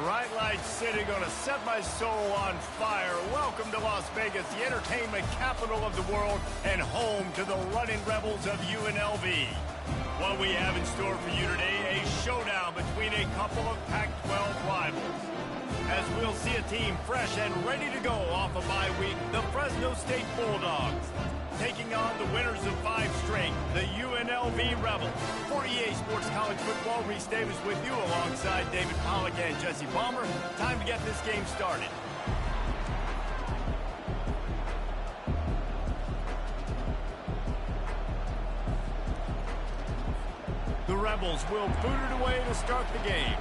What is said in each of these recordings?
Bright lights city, gonna set my soul on fire. Welcome to Las Vegas, the entertainment capital of the world and home to the running rebels of UNLV. What we have in store for you today, a showdown between a couple of Pac-12 rivals. As we'll see a team fresh and ready to go off a bye week, the Fresno State Bulldogs, taking on the winners of 5 straight, the UNLV Rebels. For EA Sports College Football, Reese Davis with you alongside David Pollack and Jesse Palmer. Time to get this game started. The Rebels will boot it away to start the game.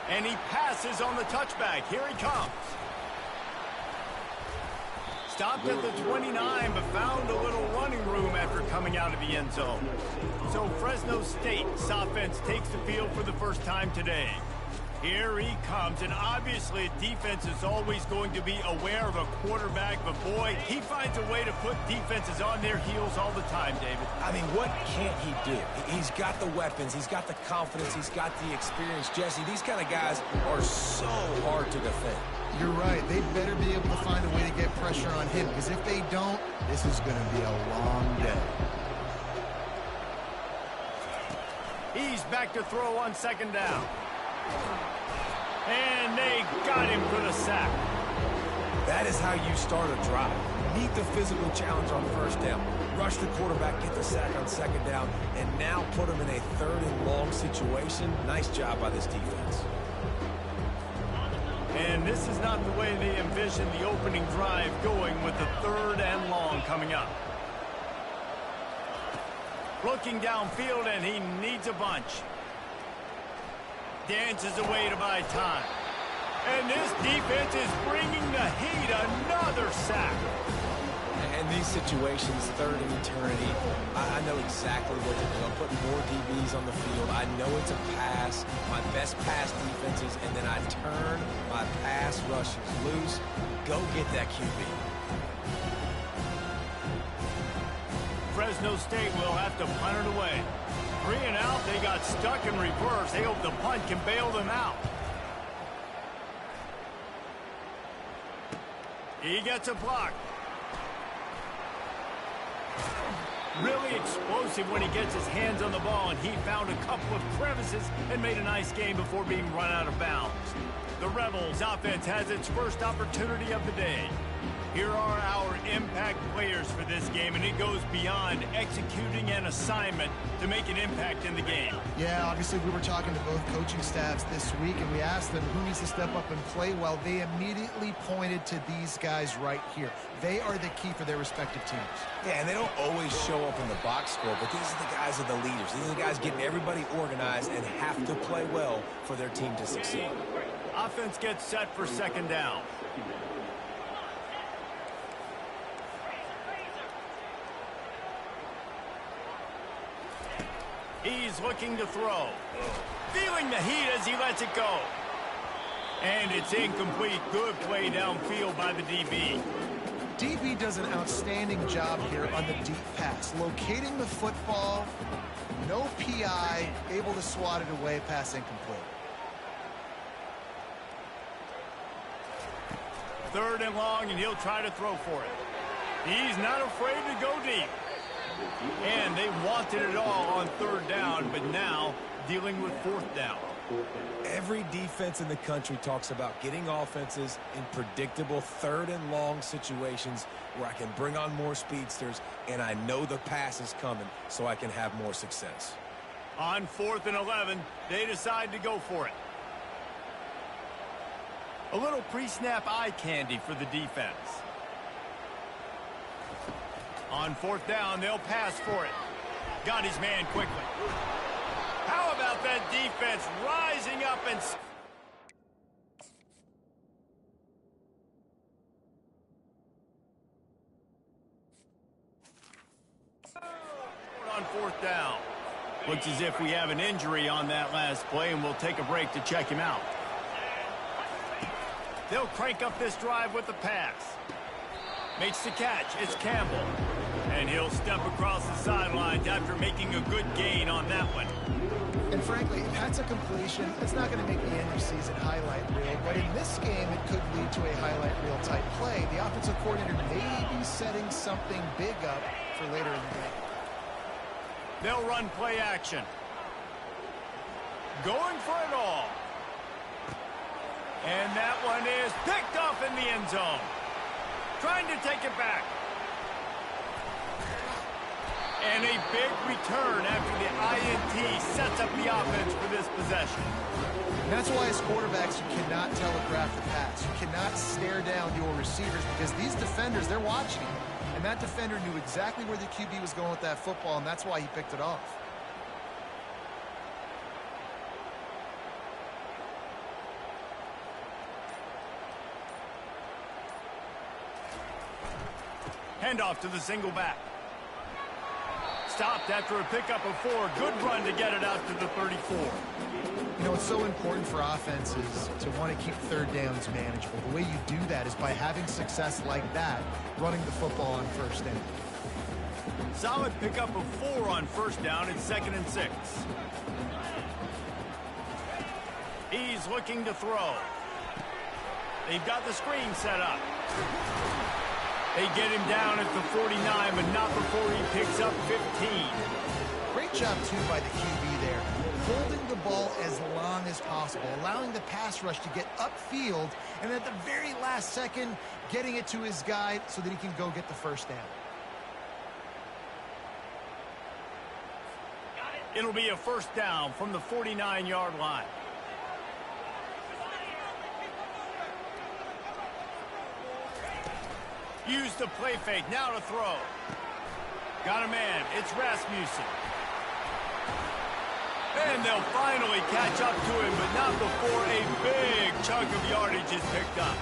And he passes on the touchback. Here he comes. Stopped at the 29, but found a little running room after coming out of the end zone. So Fresno State's offense takes the field for the first time today. Here he comes, and obviously defense is always going to be aware of a quarterback, but boy, he finds a way to put defenses on their heels all the time, David. I mean, what can't he do? He's got the weapons, he's got the confidence, he's got the experience. Jesse, these kind of guys are so hard to defend. You're right. They better be able to find a way to get pressure on him, because if they don't, this is going to be a long day. He's back to throw on second down. And they got him for the sack. That is how you start a drive. Meet the physical challenge on first down. Rush the quarterback, get the sack on second down, and now put him in a 3rd and long situation. Nice job by this defense. And this is not the way they envisioned the opening drive going with the 3rd and long coming up. Looking downfield, and he needs a bunch. Dances away to buy time. And this defense is bringing the heat. Another sack. In these situations, 3rd and eternity, I know exactly what to do. I'm putting more DBs on the field. I know it's a pass, my best pass defenses, and then I turn my pass rushers loose. Go get that QB. Fresno State will have to punt it away. 3 and out, they got stuck in reverse. They hope the punt can bail them out. He gets a block. Really explosive when he gets his hands on the ball, and he found a couple of crevices and made a nice game before being run out of bounds. The Rebels offense has its first opportunity of the day. Here are our impact players for this game, and it goes beyond executing an assignment to make an impact in the game. Yeah, obviously we were talking to both coaching staffs this week, and we asked them who needs to step up and play well. They immediately pointed to these guys right here. They are the key for their respective teams. Yeah, and they don't always show up in the box score, but these are the guys that are the leaders. These are the guys getting everybody organized and have to play well for their team to succeed. Offense gets set for second down. He's looking to throw. Feeling the heat as he lets it go. And it's incomplete. Good play downfield by the DB. DB does an outstanding job here on the deep pass. Locating the football, no PI, able to swat it away, pass incomplete. 3rd and long, and he'll try to throw for it. He's not afraid to go deep. And they wanted it all on 3rd down, but now dealing with 4th down. Every defense in the country talks about getting offenses in predictable 3rd and long situations where I can bring on more speedsters and I know the pass is coming so I can have more success. On 4th and 11, they decide to go for it. A little pre-snap eye candy for the defense. On 4th down, they'll pass for it. Got his man quickly. How about that defense rising up and... on 4th down. Looks as if we have an injury on that last play, and we'll take a break to check him out. They'll crank up this drive with the pass. Makes the catch. It's Campbell. And he'll step across the sideline. after making a good gain on that one. And frankly, if that's a completion, it's not going to make the end of season highlight reel. But in this game, it could lead to a highlight reel type play. The offensive coordinator may be setting something big up for later in the game. They'll run play action. Going for it all. And that one is picked off in the end zone. Trying to take it back. And a big return after the INT sets up the offense for this possession. And that's why as quarterbacks, you cannot telegraph the pass. You cannot stare down your receivers because these defenders, they're watching. And that defender knew exactly where the QB was going with that football, and that's why he picked it off. Handoff to the single back. Stopped after a pickup of 4. Good run to get it out to the 34. You know, it's so important for offenses to want to keep third downs manageable. The way you do that is by having success like that, running the football on first down. Solid pickup of 4 on first down at 2nd and 6. He's looking to throw. They've got the screen set up. They get him down at the 49, but not before he picks up 15. Great job, too, by the QB there. Holding the ball as long as possible, allowing the pass rush to get upfield, and at the very last second, getting it to his guy so that he can go get the first down. It'll be a first down from the 49-yard line. Use the play fake, now to throw. Got a man, it's Rasmussen. And they'll finally catch up to him, but not before a big chunk of yardage is picked up.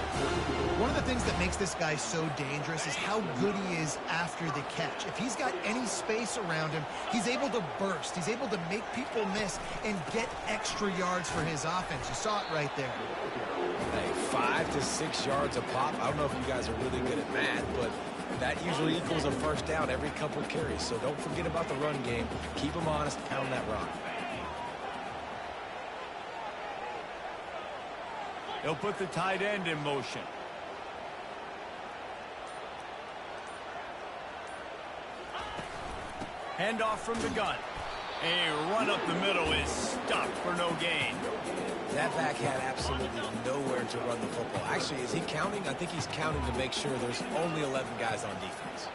One of the things that makes this guy so dangerous is how good he is after the catch. If he's got any space around him, he's able to burst. He's able to make people miss and get extra yards for his offense. You saw it right there. Hey, 5 to 6 yards a pop. I don't know if you guys are really good at math, but that usually equals a first down every couple carries. So don't forget about the run game. Keep them honest, pound that rock. They'll put the tight end in motion. Handoff from the gun. A run up the middle is stopped for no gain. That back had absolutely nowhere to run the football. Actually, is he counting? I think he's counting to make sure there's only 11 guys on defense.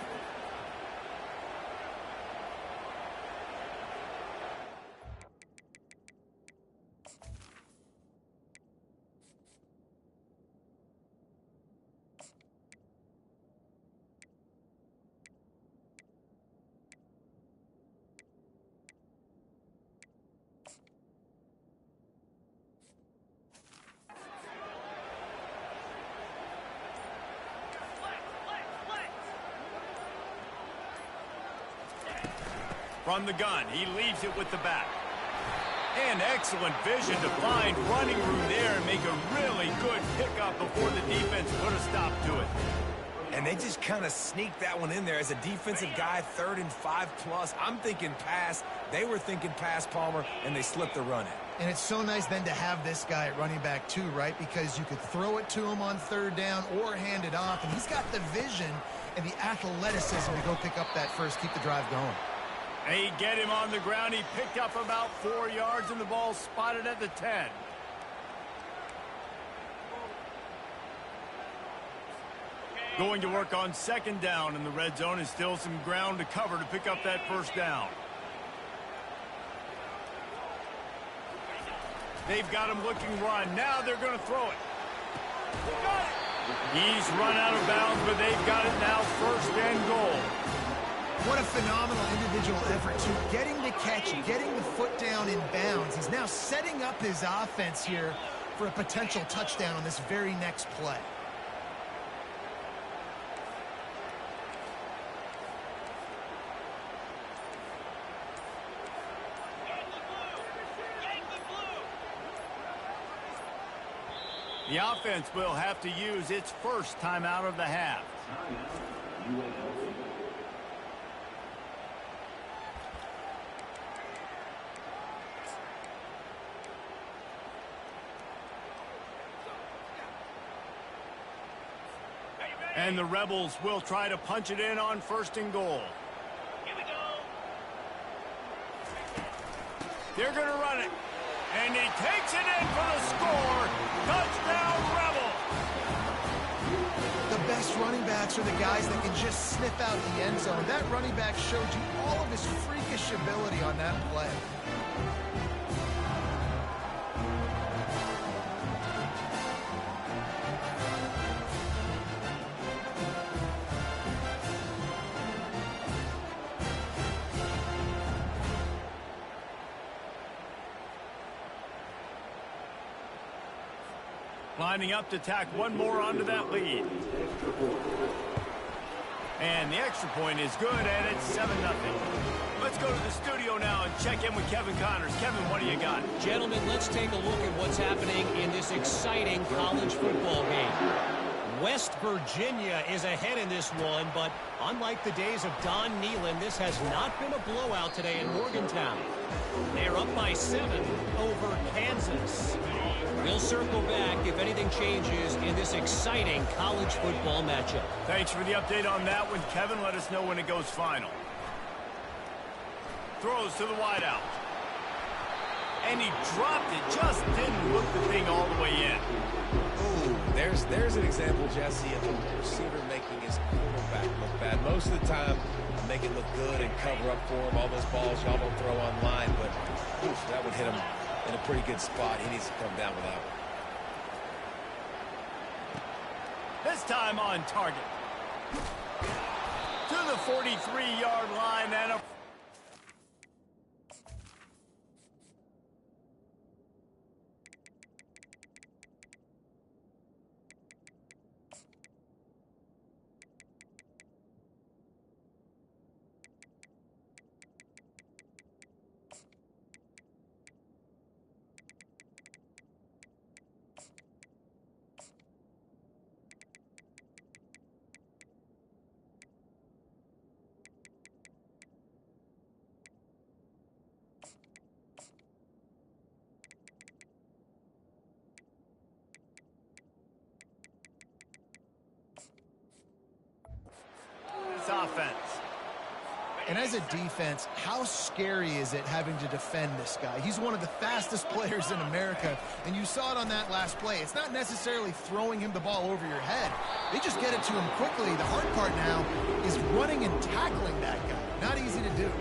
From the gun, he leaves it with the back. And excellent vision to find running room there and make a really good pickup before the defense put a stop to it. And they just kind of sneaked that one in there as a defensive guy, 3rd and 5+. I'm thinking pass. They were thinking pass, Palmer, and they slipped the run in. And it's so nice then to have this guy at running back too, right? Because you could throw it to him on 3rd down or hand it off. And he's got the vision and the athleticism to go pick up that first, keep the drive going. They get him on the ground. He picked up about 4 yards, and the ball spotted at the 10. Going to work on 2nd down in the red zone, and still some ground to cover to pick up that first down. They've got him looking run. Now they're going to throw it. He's run out of bounds, but they've got it now 1st and goal. What a phenomenal individual effort, too. Getting the catch, getting the foot down in bounds. He's now setting up his offense here for a potential touchdown on this very next play. The offense will have to use its first timeout of the half. And the Rebels will try to punch it in on 1st and goal. Here we go. They're going to run it. And he takes it in for the score. Touchdown, Rebel. The best running backs are the guys that can just sniff out the end zone. That running back showed you all of his freakish ability on that play. Lining up to tack one more onto that lead. And the extra point is good, and it's 7-0. Let's go to the studio now and check in with Kevin Connors. Kevin, what do you got? Gentlemen, let's take a look at what's happening in this exciting college football game. West Virginia is ahead in this one, but unlike the days of Don Nehlen, this has not been a blowout today in Morgantown. They're up by 7 over Kansas. We'll circle back if anything changes in this exciting college football matchup. Thanks for the update on that one, Kevin. Let us know when it goes final. Throws to the wideout. And he dropped it. Just didn't look the thing all the way in. Ooh, there's an example, Jesse, of a receiver making his quarterback look bad. Most of the time, make it look good and cover up for him. All those balls y'all don't throw online, but oof, that would hit him in a pretty good spot. He needs to come down with that one. This time on target. To the 43-yard line and a... offense. And as a defense, how scary is it having to defend this guy? He's one of the fastest players in America, and you saw it on that last play. It's not necessarily throwing him the ball over your head. They just get it to him quickly. The hard part now is running and tackling that guy. Not easy to do.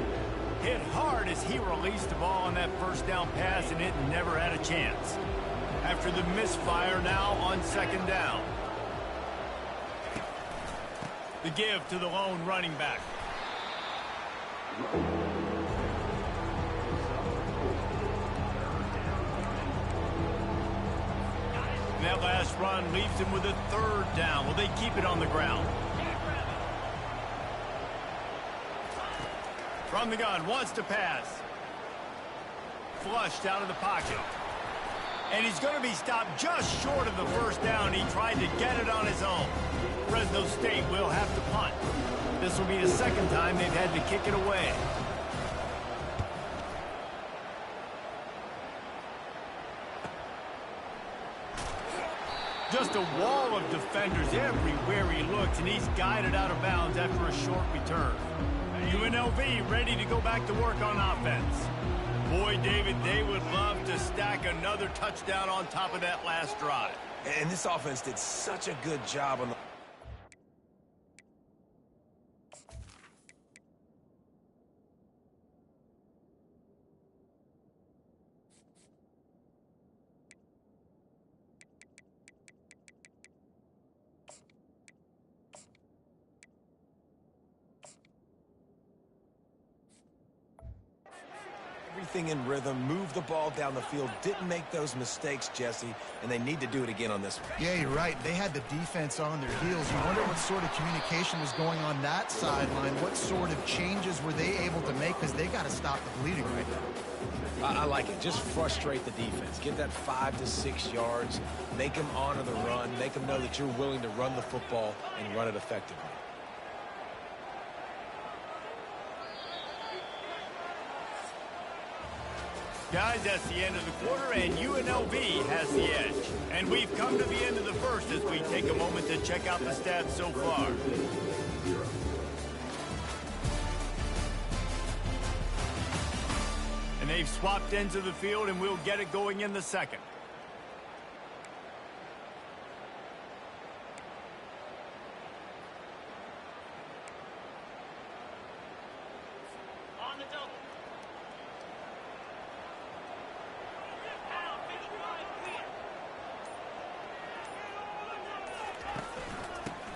Hit hard as he released the ball on that 1st down pass, and it never had a chance. After the misfire, now on 2nd down. The give to the lone running back. And that last run leaves him with a 3rd down. Will they keep it on the ground? From the gun, wants to pass. Flushed out of the pocket. And he's going to be stopped just short of the 1st down. He tried to get it on his own. Fresno State will have to punt. This will be the 2nd time they've had to kick it away. Just a wall of defenders everywhere he looks, and he's guided out of bounds after a short return. UNLV ready to go back to work on offense. Boy, David, they would love to stack another touchdown on top of that last drive. And this offense did such a good job on the... Everything in rhythm, move the ball down the field, didn't make those mistakes, Jesse, and they need to do it again on this one. Yeah, you're right. They had the defense on their heels. You wonder what sort of communication was going on that sideline. What sort of changes were they able to make, because they got to stop the bleeding right now. I like it. Just frustrate the defense. Get that 5 to 6 yards. Make them honor the run. Make them know that you're willing to run the football and run it effectively. Guys, that's the end of the quarter, and UNLV has the edge. And we've come to the end of the first as we take a moment to check out the stats so far. And they've swapped ends of the field, and we'll get it going in the second.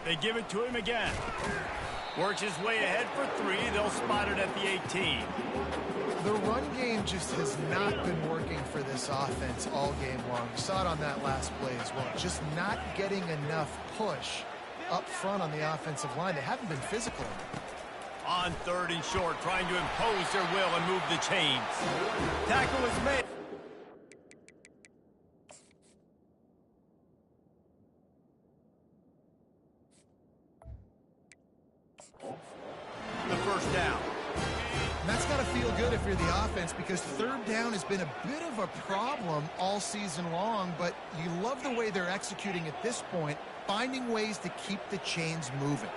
They give it to him again. Works his way ahead for 3. They'll spot it at the 18. The run game just has not been working for this offense all game long. You saw it on that last play as well. Just not getting enough push up front on the offensive line. They haven't been physical. On 3rd and short, trying to impose their will and move the chains. Tackle is made. The first down. And that's got to feel good if you're the offense, because 3rd down has been a bit of a problem all season long, but you love the way they're executing at this point, finding ways to keep the chains moving.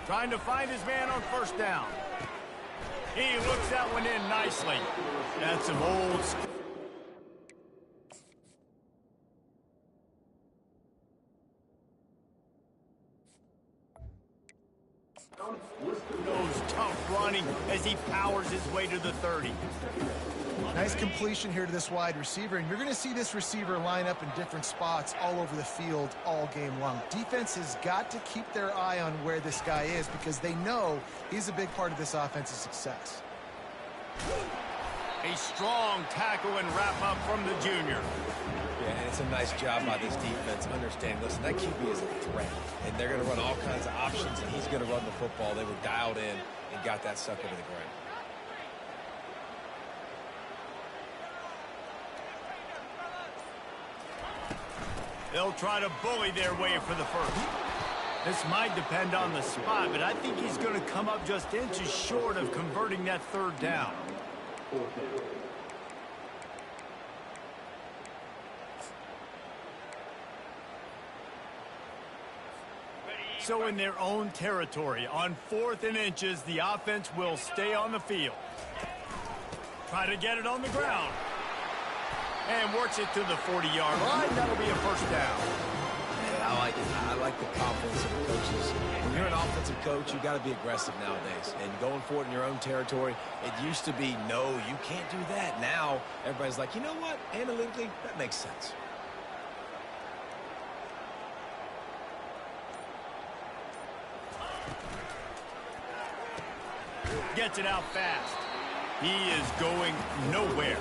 Trying to find his man on 1st down. He looks that one in nicely. That's some old school. Those tough running as he powers his way to the 30. Nice completion here to this wide receiver, and you're going to see this receiver line up in different spots all over the field all game long. Defense has got to keep their eye on where this guy is, because they know he's a big part of this offense's success. A strong tackle and wrap up from the junior. Yeah, and it's a nice job by this defense. Understand, listen, that QB is a threat, and they're going to run all kinds of options, and he's going to run the football. They were dialed in and got that sucker to the ground. They'll try to bully their way for the first. This might depend on the spot, but I think he's going to come up just inches short of converting that 3rd down. So in their own territory, on 4th and inches, the offense will stay on the field. Try to get it on the ground. And works it to the 40-yard line. That'll be a 1st down. Yeah, I like it. I like the confidence of the coaches. When you're an offensive coach, you got to be aggressive nowadays. And going for it in your own territory, it used to be, no, you can't do that. Now, everybody's like, you know what? Analytically, that makes sense. Gets it out fast. He is going nowhere.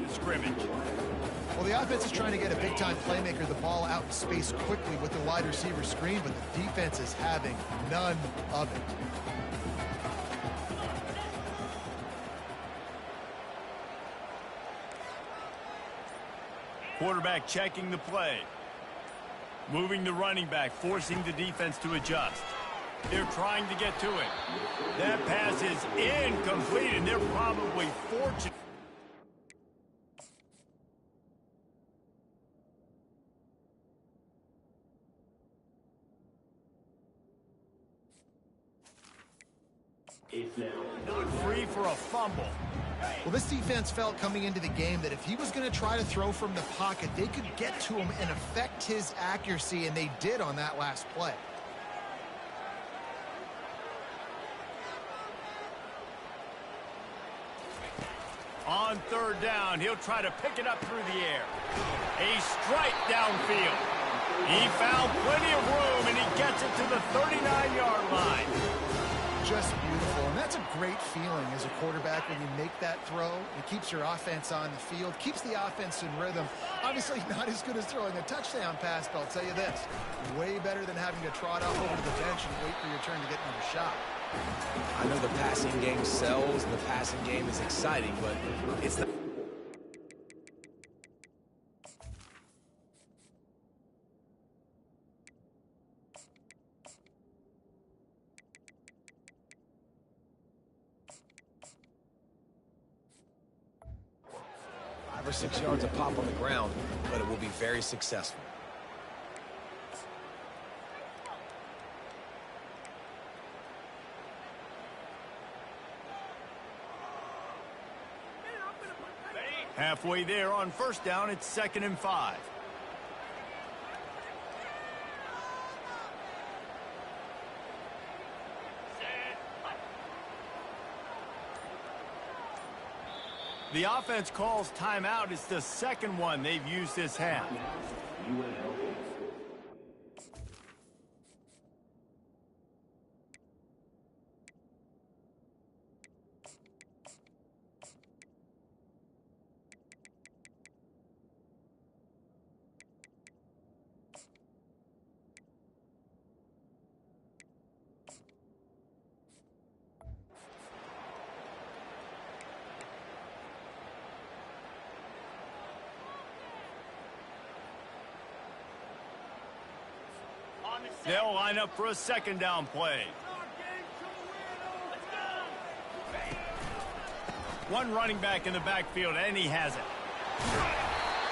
Scrimmage. Well, the offense is trying to get a big-time playmaker the ball out in space quickly with the wide receiver screen, but the defense is having none of it. Quarterback checking the play. Moving the running back, forcing the defense to adjust. They're trying to get to it. That pass is incomplete, and they're probably fortunate. Not free for a fumble. Well, this defense felt coming into the game that if he was going to try to throw from the pocket, they could get to him and affect his accuracy, and they did on that last play. On 3rd down, he'll try to pick it up through the air. A strike downfield. He found plenty of room, and he gets it to the 39-yard line. Just beautiful, and that's a great feeling as a quarterback when you make that throw. It keeps your offense on the field, keeps the offense in rhythm. Obviously not as good as throwing a touchdown pass, but I'll tell you this, way better than having to trot off over to the bench and wait for your turn to get another shot. I know the passing game sells and the passing game is exciting, but it's not. or 6 yards a pop on the ground, but it will be very successful. Halfway there on first down, it's 2nd and 5. The offense calls timeout. It's the second one they've used this half. They'll line up for a 2nd down play. One running back in the backfield, and he has it.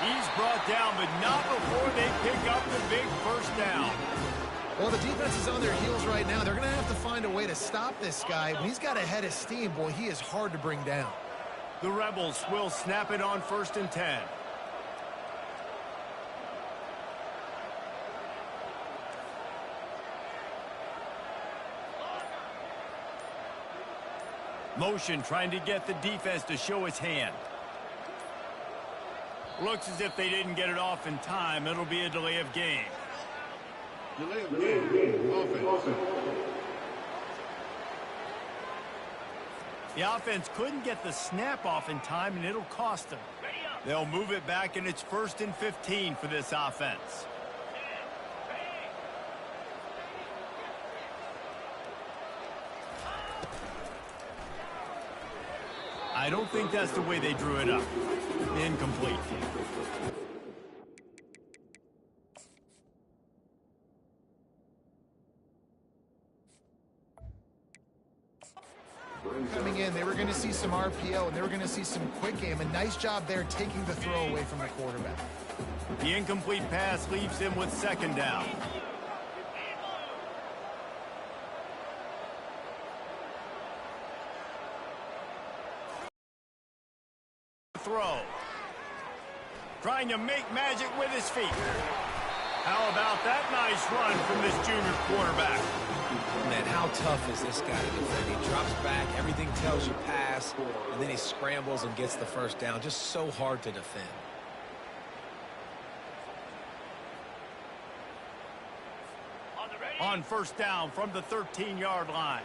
He's brought down, but not before they pick up the big first down. Well, the defense is on their heels right now. They're going to have to find a way to stop this guy. When he's got a head of steam, boy, he is hard to bring down. The Rebels will snap it on 1st and 10. Motion trying to get the defense to show its hand. Looks as if they didn't get it off in time. It'll be a delay of game. Delay of game. Offense. The offense couldn't get the snap off in time, and it'll cost them. They'll move it back, and it's 1st and 15 for this offense. I don't think that's the way they drew it up. Incomplete. Coming in, they were going to see some RPO, and they were going to see some quick game. A nice job there taking the throw away from the quarterback. The incomplete pass leaves him with 2nd down. Throw. Trying to make magic with his feet. How about that nice run from this junior quarterback? Man, how tough is this guy to defend? He drops back, everything tells you pass, and then he scrambles and gets the first down. Just so hard to defend. On 1st down from the 13-yard line.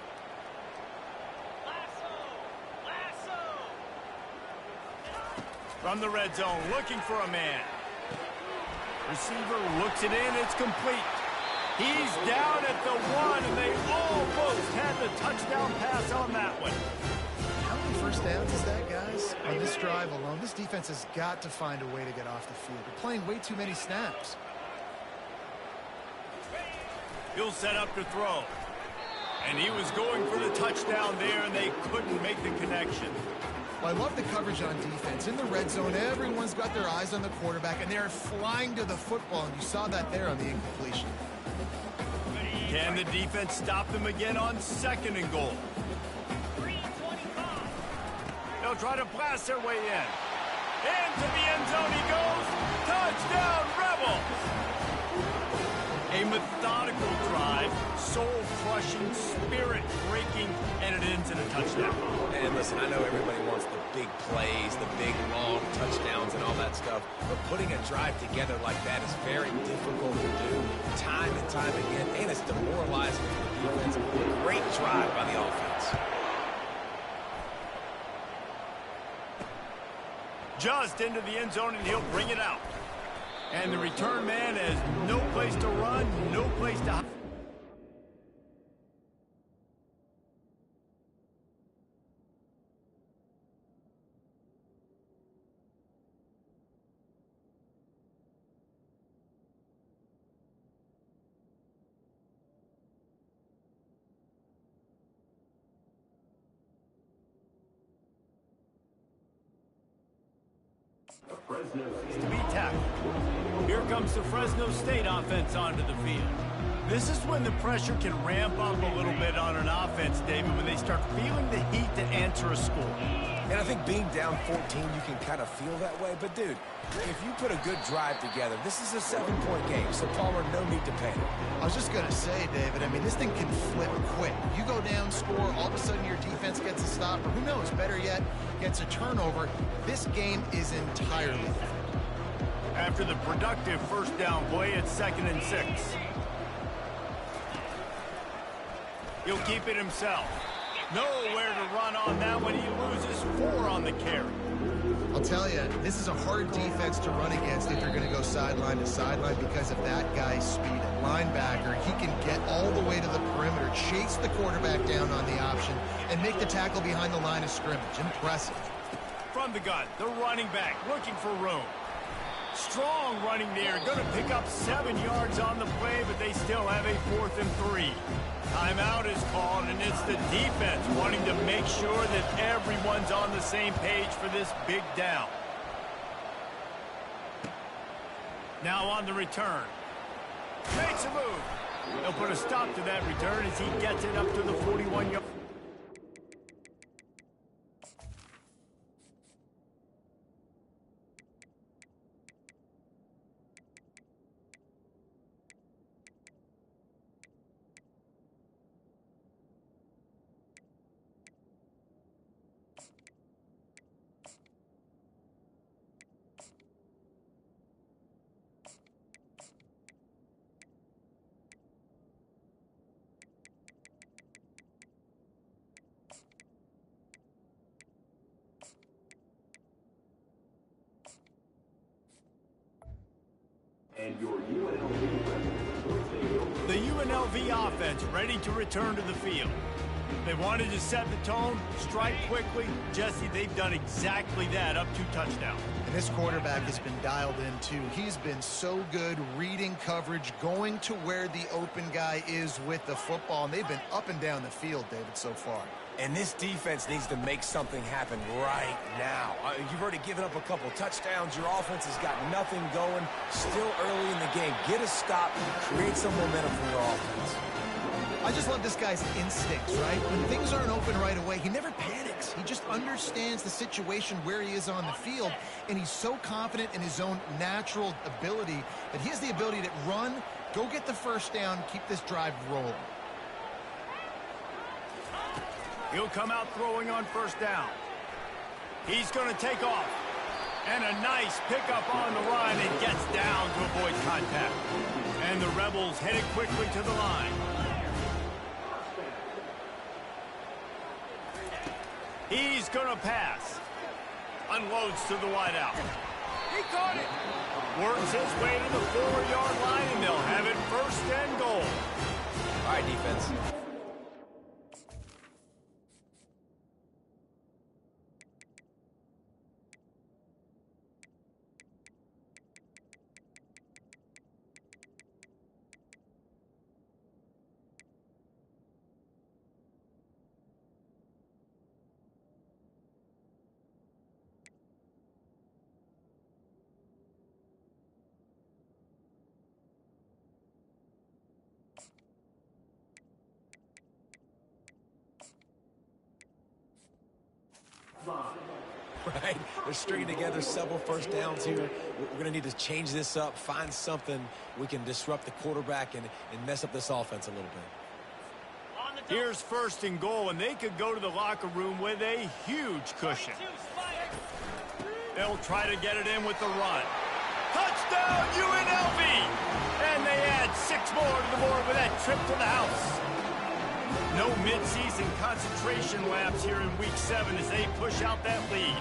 From the red zone, looking for a man. Receiver looks it in, it's complete. He's down at the 1, and they almost had the touchdown pass on that one. How many first downs is that, guys? On this drive alone, this defense has got to find a way to get off the field. They're playing way too many snaps. He'll set up to throw. And he was going for the touchdown there, and they couldn't make the connection. Well, I love the coverage on defense. In the red zone, everyone's got their eyes on the quarterback, and they're flying to the football, and you saw that there on the incompletion. Can the defense stop them again on 2nd and goal? They'll try to blast their way in. Into the end zone he goes. Touchdown, Rebels! A methodical drive, soul-crushing, spirit-breaking, and it ends in a touchdown. And listen, I know everybody wants the big plays, the big, long touchdowns and all that stuff, but putting a drive together like that is very difficult to do time and time again, and it's demoralizing for the defense. A great drive by the offense. Just into the end zone, and he'll bring it out. And the return man has no place to run, no place to hide. To be tackled. Here comes the Fresno State offense onto the field. This is when the pressure can ramp up a little bit on an offense, David, when they start feeling the heat to answer a score. And I think being down 14, you can kind of feel that way. But, dude, if you put a good drive together, this is a 7-point game, so Palmer, no need to panic. I was just going to say, David, I mean, this thing can flip quick. You go down, score, all of a sudden your defense gets a stop, or who knows, better yet, gets a turnover. This game is entirely different. After the productive first down play, it's 2nd and 6. He'll keep it himself. Nowhere to run on that one. He loses 4 on the carry. I'll tell you, this is a hard defense to run against if you're going to go sideline to sideline because of that guy's speed. At linebacker, he can get all the way to the perimeter, chase the quarterback down on the option, and make the tackle behind the line of scrimmage. Impressive. From the gun, the running back looking for room. Strong running there. Going to pick up 7 yards on the play, but they still have a 4th and 3. Timeout is called, and it's the defense wanting to make sure that everyone's on the same page for this big down. Now on the return. Makes a move. They'll put a stop to that return as he gets it up to the 41-yard. The UNLV offense ready to return to the field. They wanted to set the tone, strike quickly. Jesse, they've done exactly that, up 2 touchdowns. And this quarterback has been dialed in, too. He's been so good reading coverage, going to where the open guy is with the football, and they've been up and down the field, David, so far. And this defense needs to make something happen right now. You've already given up a couple touchdowns. Your offense has got nothing going. Still early in the game. Get a stop. Create some momentum for your offense. I just love this guy's instincts, right? When things aren't open right away, he never panics. He just understands the situation where he is on the field, and he's so confident in his own natural ability that he has the ability to run, go get the first down, keep this drive rolling. He'll come out throwing on first down. He's going to take off. And a nice pickup on the run and gets down to avoid contact. And the Rebels headed quickly to the line. He's going to pass. Unloads to the wideout. He caught it. Works his way to the 4-yard line, and they'll have it 1st and goal. All right, defense. Right? They're stringing together several first downs here. We're going to need to change this up, find something we can disrupt the quarterback and mess up this offense a little bit. Here's 1st and goal, and they could go to the locker room with a huge cushion. They'll try to get it in with the run. Touchdown, UNLV! And they add 6 more to the board with that trip to the house. No midseason concentration laps here in Week 7 as they push out that lead.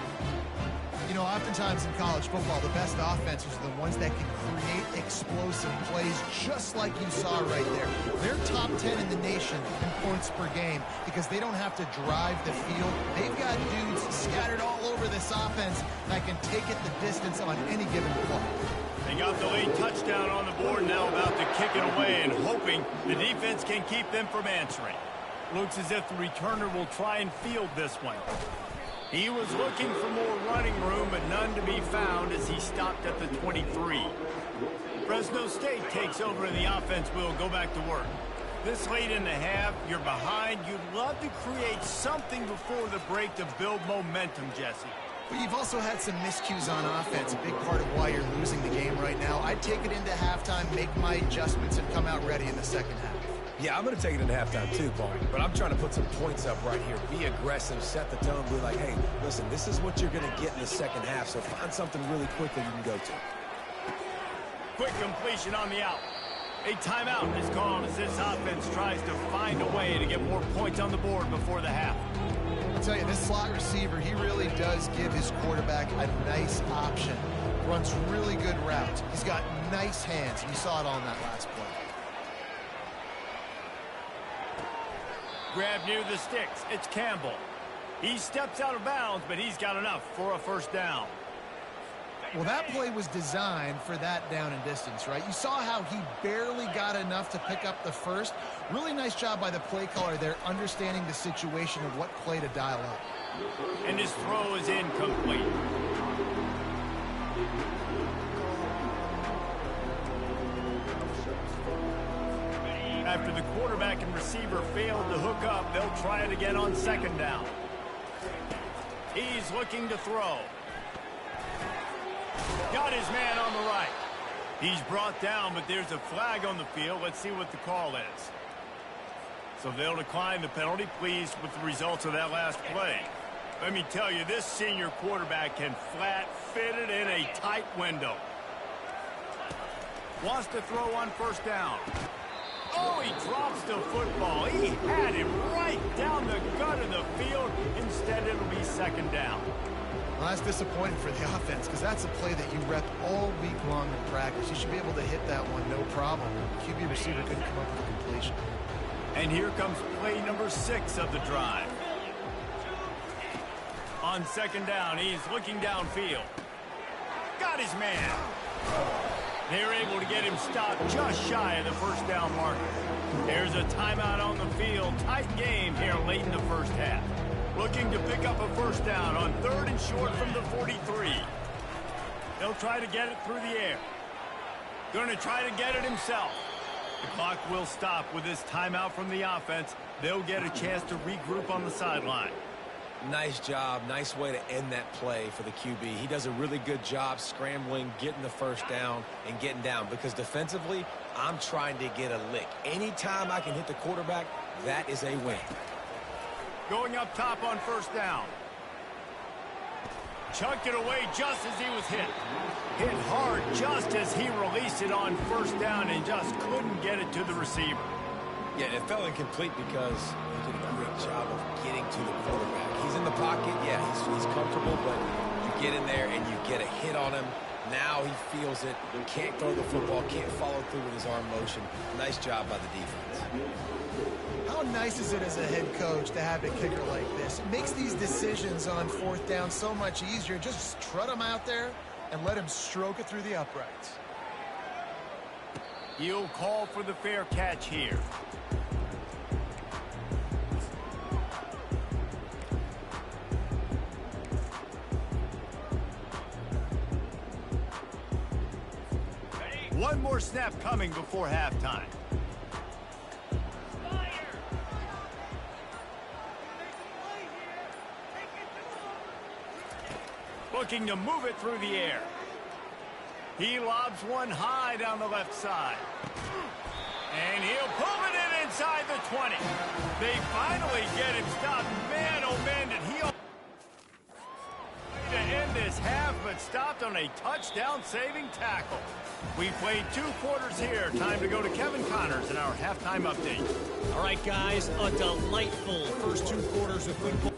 You know, oftentimes in college football, the best offenses are the ones that can create explosive plays just like you saw right there. They're top 10 in the nation in points per game because they don't have to drive the field. They've got dudes scattered all over this offense that can take it the distance on any given play. They got the late touchdown on the board, now about to kick it away and hoping the defense can keep them from answering. Looks as if the returner will try and field this one. He was looking for more running room, but none to be found as he stopped at the 23. Fresno State takes over and the offense will go back to work. This late in the half, you're behind. You'd love to create something before the break to build momentum, Jesse. But you've also had some miscues on offense, a big part of why you're losing the game right now. I'd take it into halftime, make my adjustments, and come out ready in the second half. Yeah, I'm going to take it into halftime too, Paul. But I'm trying to put some points up right here. Be aggressive, set the tone, be like, hey, listen, this is what you're going to get in the second half, so find something really quick that you can go to. Quick completion on the out. A timeout is called as this offense tries to find a way to get more points on the board before the half. I'll tell you, this slot receiver, he really does give his quarterback a nice option. Runs really good routes. He's got nice hands. You saw it on that last play. Grab near the sticks. It's Campbell. He steps out of bounds, but he's got enough for a first down. Well, that play was designed for that down and distance, right? You saw how he barely got enough to pick up the first. Really nice job by the play caller there, understanding the situation of what play to dial up. And his throw is incomplete. After the quarterback and receiver failed to hook up, they'll try it again on second down. He's looking to throw. Got his man on the right. He's brought down, but there's a flag on the field. Let's see what the call is. So they'll decline the penalty, pleased with the results of that last play. Let me tell you, this senior quarterback can flat fit it in a tight window. Wants to throw on first down. Oh, he drops the football. He had him right down the gut of the field. Instead, it'll be second down. Well, that's disappointing for the offense because that's a play that you rep all week long in practice. You should be able to hit that one, no problem. The QB receiver couldn't come up with a completion. And here comes play number 6 of the drive. On second down, he's looking downfield. Got his man. They're able to get him stopped just shy of the first down marker. There's a timeout on the field. Tight game here late in the first half. Looking to pick up a first down on 3rd and short from the 43. They'll try to get it through the air. Going to try to get it himself. The clock will stop with this timeout from the offense. They'll get a chance to regroup on the sideline. Nice job. Nice way to end that play for the QB. He does a really good job scrambling, getting the first down, and getting down. Because defensively, I'm trying to get a lick. Anytime I can hit the quarterback, that is a win. Going up top on first down. Chucked it away just as he was hit. Hit hard just as he released it on first down and just couldn't get it to the receiver. Yeah, it fell incomplete because he did a great job of getting to the quarterback. He's in the pocket, yeah, he's comfortable, but you get in there and you get a hit on him. Now he feels it, can't throw the football, can't follow through with his arm motion. Nice job by the defense. How nice is it as a head coach to have a kicker like this? It makes these decisions on 4th down so much easier. Just trot him out there and let him stroke it through the uprights. He'll call for the fair catch here. One more snap coming before halftime. Looking to move it through the air. He lobs one high down the left side. And he'll pull it in inside the 20. They finally get him stopped. Man, oh man, did he to end this half, but stopped on a touchdown-saving tackle. We played 2 quarters here. Time to go to Kevin Connors in our halftime update. All right, guys, a delightful first 2 quarters of football.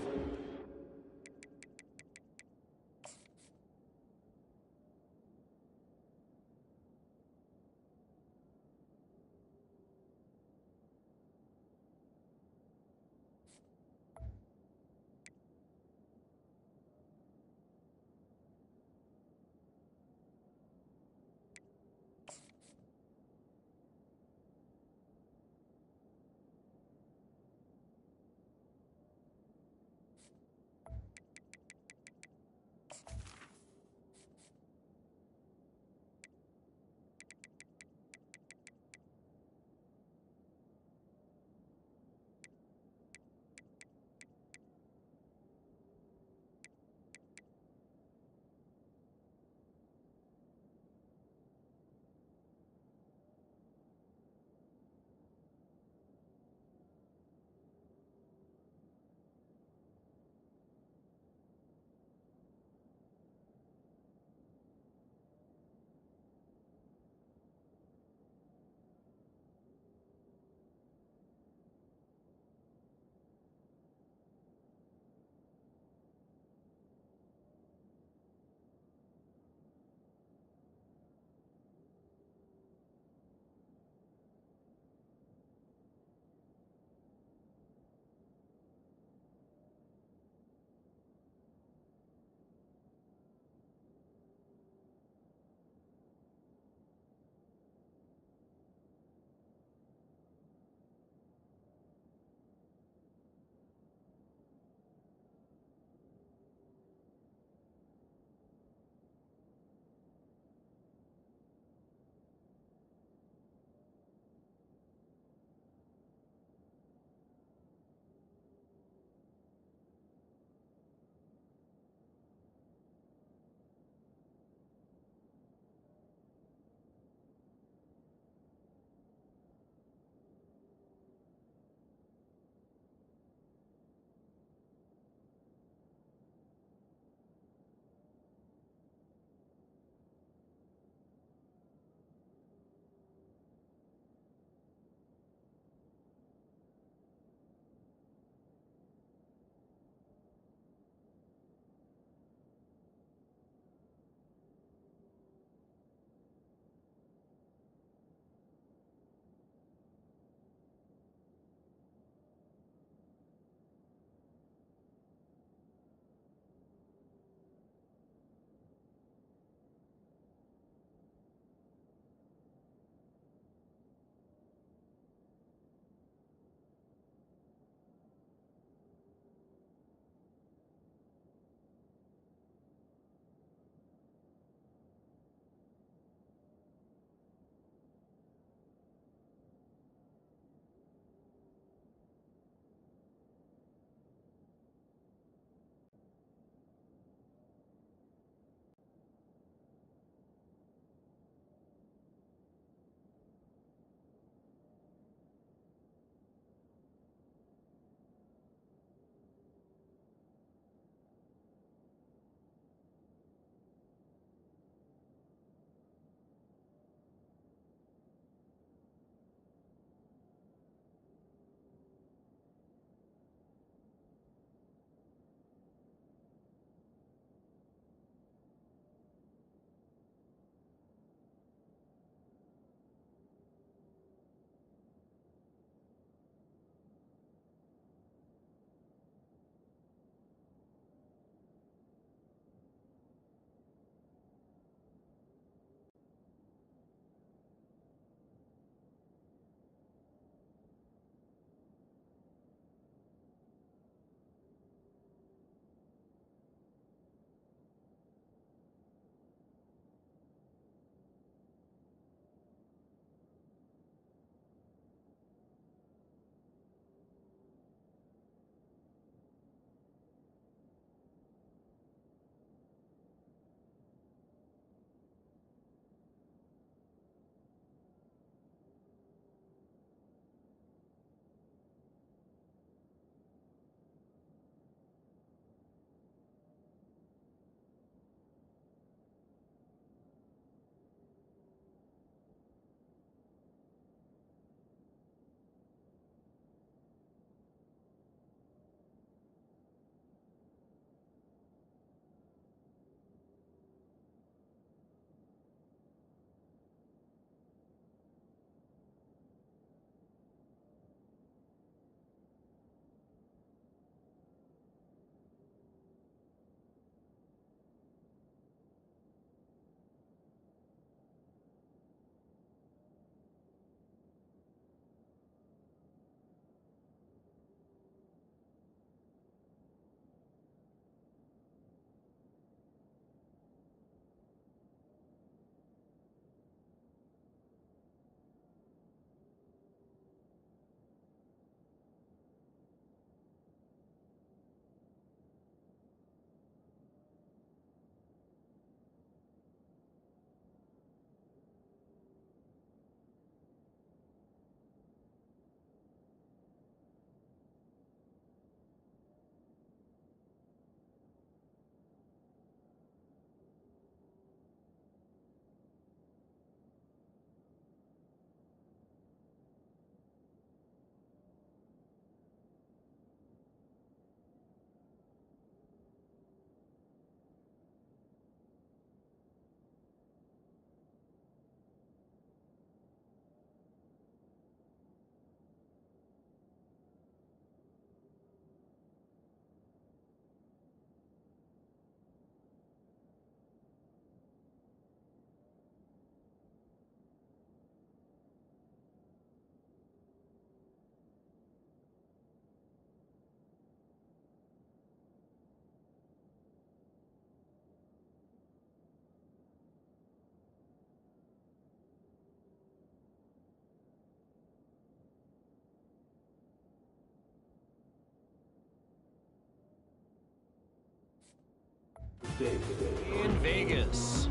in Vegas.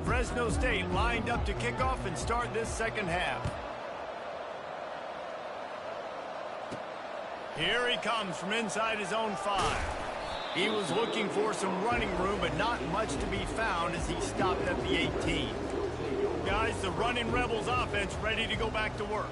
Fresno State lined up to kick off and start this second half. Here he comes from inside his own 5. He was looking for some running room, but not much to be found as he stopped at the 18. Guys, the running Rebels offense ready to go back to work.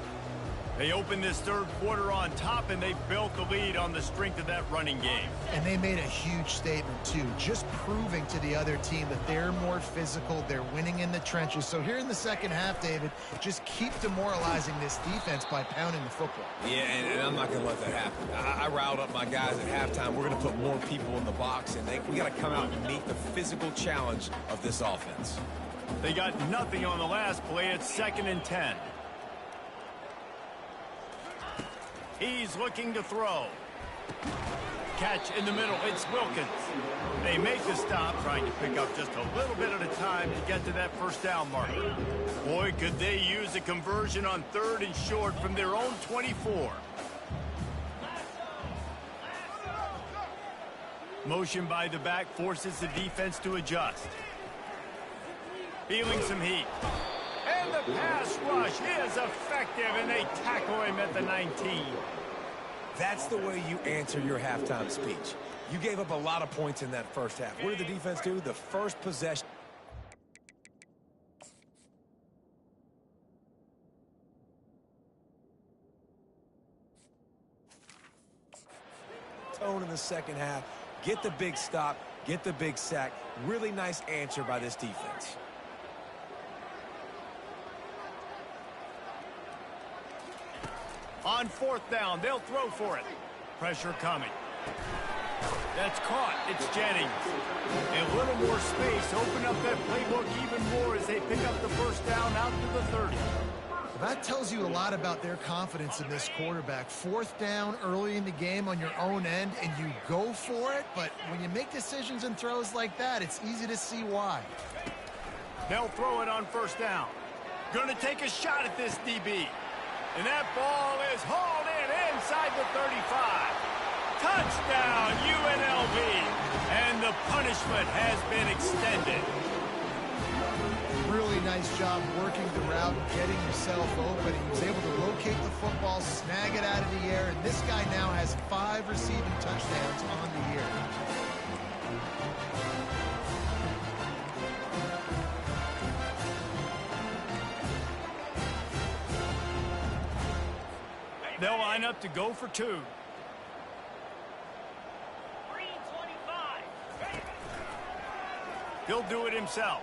They opened this third quarter on top, and they built the lead on the strength of that running game. And they made a huge statement, too, just proving to the other team that they're more physical, they're winning in the trenches. So here in the second half, David, just keep demoralizing this defense by pounding the football. Yeah, and I'm not going to let that happen. I riled up my guys at halftime. We're going to put more people in the box, and we got to come out and meet the physical challenge of this offense. They got nothing on the last play. It's 2nd and 10. He's looking to throw. Catch in the middle. It's Wilkins. They make the stop, trying to pick up just a little bit at a time to get to that first down marker. Boy, could they use a conversion on 3rd and short from their own 24. Motion by the back forces the defense to adjust. Feeling some heat. And the pass rush is effective, and they tackle him at the 19. That's the way you answer your halftime speech. You gave up a lot of points in that first half. What did the defense do? The first possession. Tone in the second half. Get the big stop. Get the big sack. Really nice answer by this defense. On 4th down, they'll throw for it. Pressure coming. That's caught. It's Jennings. A little more space. Open up that playbook even more as they pick up the first down out to the 30. That tells you a lot about their confidence in this quarterback. 4th down early in the game on your own end, and you go for it. But when you make decisions and throws like that, it's easy to see why. They'll throw it on 1st down. Going to take a shot at this DB. And that ball is hauled in inside the 35. Touchdown, UNLV. And the punishment has been extended. Really nice job working the route, getting himself open. He was able to locate the football, snag it out of the air, and this guy now has 5 receiving touchdowns on the year. They'll line up to go for 2. He'll do it himself.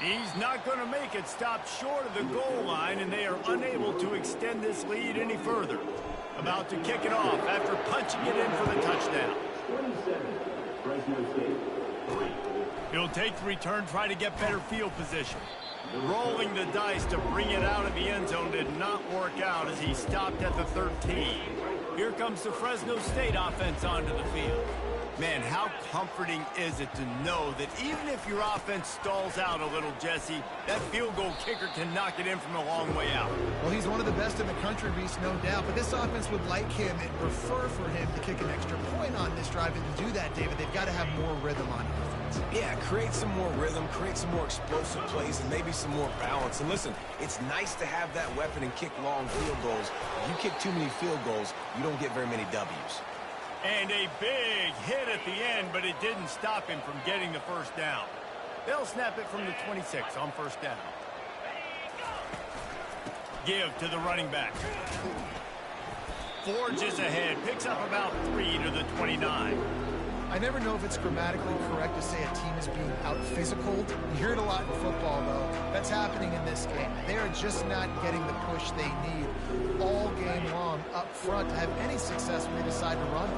He's not going to make it. Stopped short of the goal line, and they are unable to extend this lead any further. About to kick it off after punching it in for the touchdown. He'll take the return, try to get better field position. Rolling the dice to bring it out of the end zone did not work out as he stopped at the 13. Here comes the Fresno State offense onto the field. Man, how comforting is it to know that even if your offense stalls out a little, Jesse, that field goal kicker can knock it in from a long way out. Well, he's one of the best in the country, Reese, no doubt. But this offense would like him and prefer for him to kick an extra point on this drive. And to do that, David, they've got to have more rhythm on offense. Yeah, create some more rhythm, create some more explosive plays, and maybe some more balance. And listen, it's nice to have that weapon and kick long field goals. If you kick too many field goals, you don't get very many W's. And a big hit at the end, but it didn't stop him from getting the first down. They'll snap it from the 26 on 1st down. Give to the running back. Forges ahead, picks up about 3 to the 29. I never know if it's grammatically correct to say a team is being out-physicaled. You hear it a lot in football, though. That's happening in this game. They are just not getting the push they need all game long up front to have any success when they decide to run it.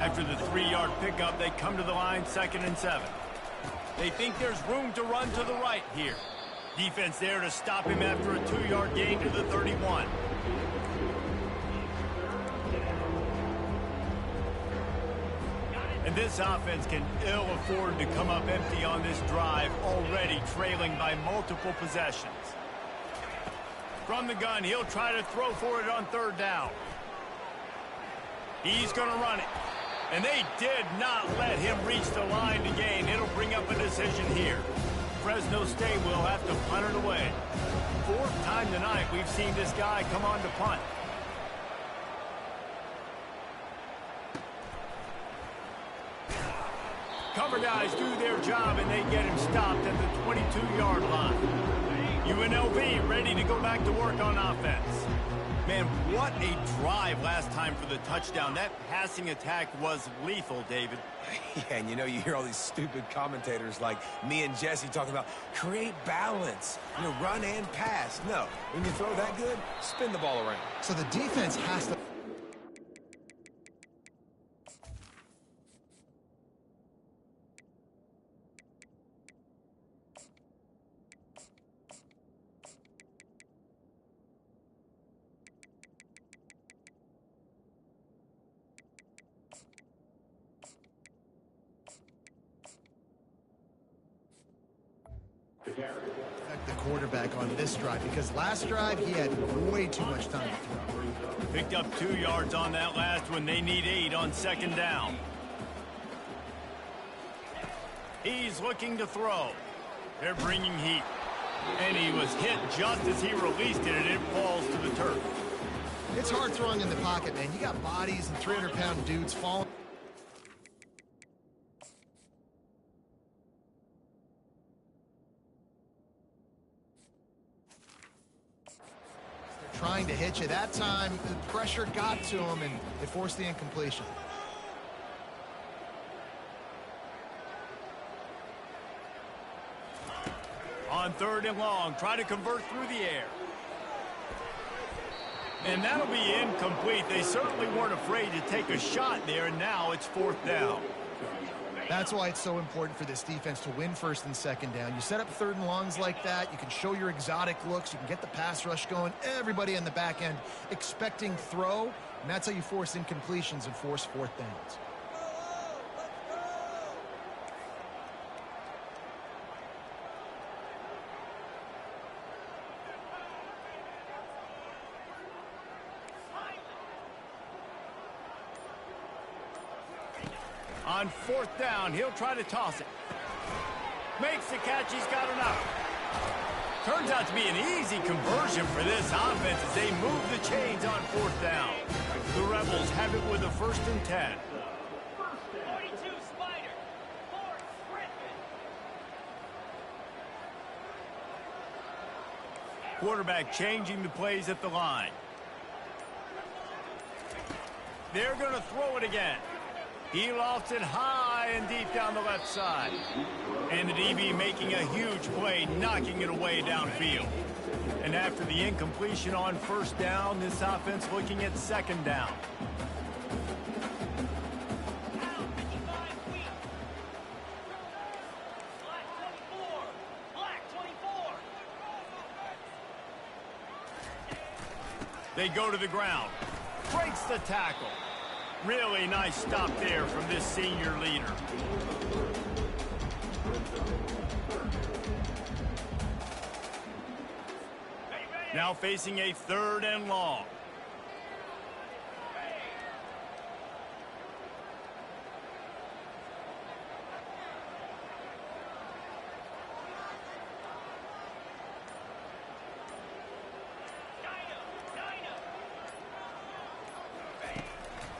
After the 3-yard pickup, they come to the line 2nd and 7. They think there's room to run to the right here. Defense there to stop him after a 2-yard gain to the 31. And this offense can ill afford to come up empty on this drive, already trailing by multiple possessions. From the gun, he'll try to throw for it on 3rd down. He's going to run it. And they did not let him reach the line to gain. It'll bring up a decision here. Fresno State will have to punt it away. Fourth time tonight we've seen this guy come on to punt. Cover guys do their job, and they get him stopped at the 22-yard line. UNLV ready to go back to work on offense. Man, what a drive last time for the touchdown. That passing attack was lethal, David. Yeah, and you hear all these stupid commentators like me and Jesse talking about create balance, run and pass. No, when you throw that good, spin the ball around. So the defense has to... affect the quarterback on this drive, because last drive he had way too much time to throw. Picked up 2 yards on that last one. They need 8 on second down. He's looking to throw. They're bringing heat. And he was hit just as he released it, and it falls to the turf. It's hard throwing in the pocket, man. You got bodies and 300-pound dudes falling. Trying to hit you. That time, the pressure got to him, and it forced the incompletion. On third and long, try to convert through the air. And that'll be incomplete. They certainly weren't afraid to take a shot there, and now it's fourth down. That's why it's so important for this defense to win first and second down. You set up third and longs like that, you can show your exotic looks, you can get the pass rush going, everybody in the back end expecting throw, and that's how you force incompletions and force fourth downs. On fourth down, he'll try to toss it. Makes the catch, he's got enough. Turns out to be an easy conversion for this offense as they move the chains on fourth down. The Rebels have it with a 1st and 10. 42 Spider, 4 Griffin. Quarterback changing the plays at the line. They're going to throw it again. He lofts it high and deep down the left side. And the DB making a huge play, knocking it away downfield. And after the incompletion on first down, this offense looking at second down. They go to the ground. Breaks the tackle. Really nice stop there from this senior leader. Now facing a 3rd and long.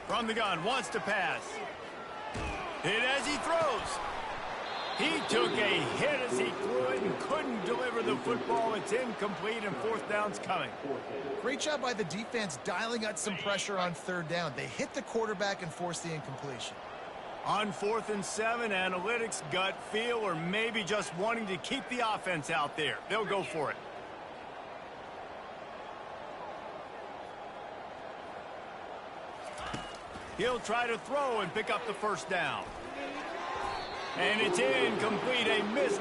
From the gun, wants to pass. Hit as he throws. He took a hit as he threw it and couldn't deliver the football. It's incomplete, and fourth down's coming. Great job by the defense dialing out some pressure on third down. They hit the quarterback and forced the incompletion. On 4th and 7, analytics, gut feel, or maybe just wanting to keep the offense out there. They'll go for it. He'll try to throw and pick up the first down. And it's incomplete, a missed.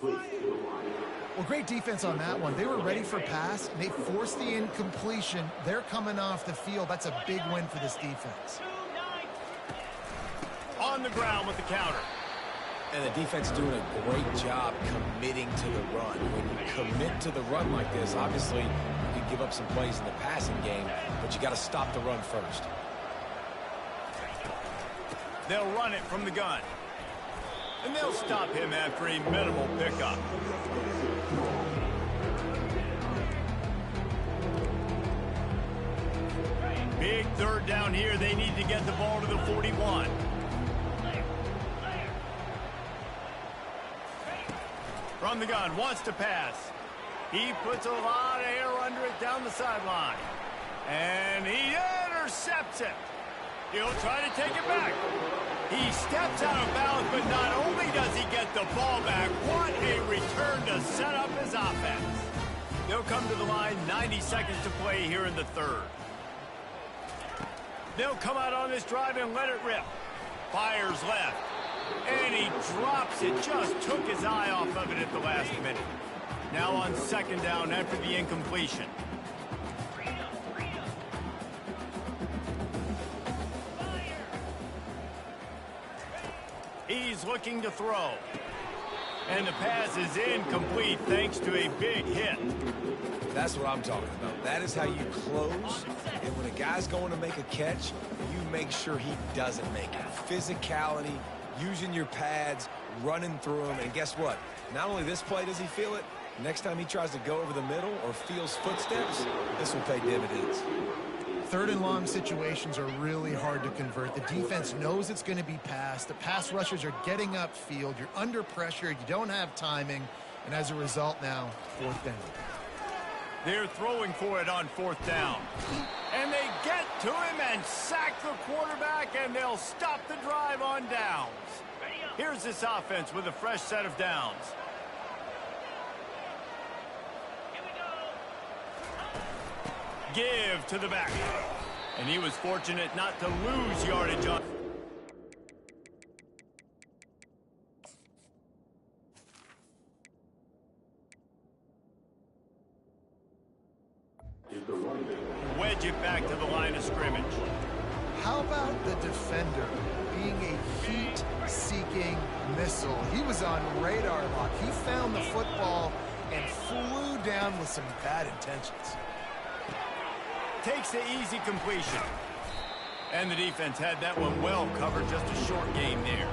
Well, great defense on that one. They were ready for pass, and they forced the incompletion. They're coming off the field. That's a big win for this defense. On the ground with the counter. And the defense doing a great job committing to the run. When you commit to the run like this, obviously you can give up some plays in the passing game, but you got to stop the run first. They'll run it from the gun. And they'll stop him after a minimal pickup. Big third down here. They need to get the ball to the 41. From the gun, wants to pass. He puts a lot of air under it down the sideline. And he intercepts it. He'll try to take it back. He steps out of bounds, but not only does he get the ball back, what a return to set up his offense. They'll come to the line, 90 seconds to play here in the third. They'll come out on this drive and let it rip. Fires left. And he drops it. Just took his eye off of it at the last minute. Now on second down after the incompletion. He's looking to throw. And the pass is incomplete thanks to a big hit. That's what I'm talking about. That is how you close. And when a guy's going to make a catch, you make sure he doesn't make it. Physicality, using your pads, running through them. And guess what? Not only this play does he feel it, next time he tries to go over the middle or feels footsteps, this will pay dividends. Third and long situations are really hard to convert. The defense knows it's going to be passed. The pass rushers are getting upfield. You're under pressure. You don't have timing. And as a result now, fourth down. They're throwing for it on fourth down. And they get to him and sack the quarterback, and they'll stop the drive on downs. Here's this offense with a fresh set of downs. Give to the back. And he was fortunate not to lose yardage on. Wedge it back to the line of scrimmage. How about the defender being a heat-seeking missile? He was on radar lock. He found the football and flew down with some bad intentions. Takes the easy completion. And the defense had that one well covered, just a short game there.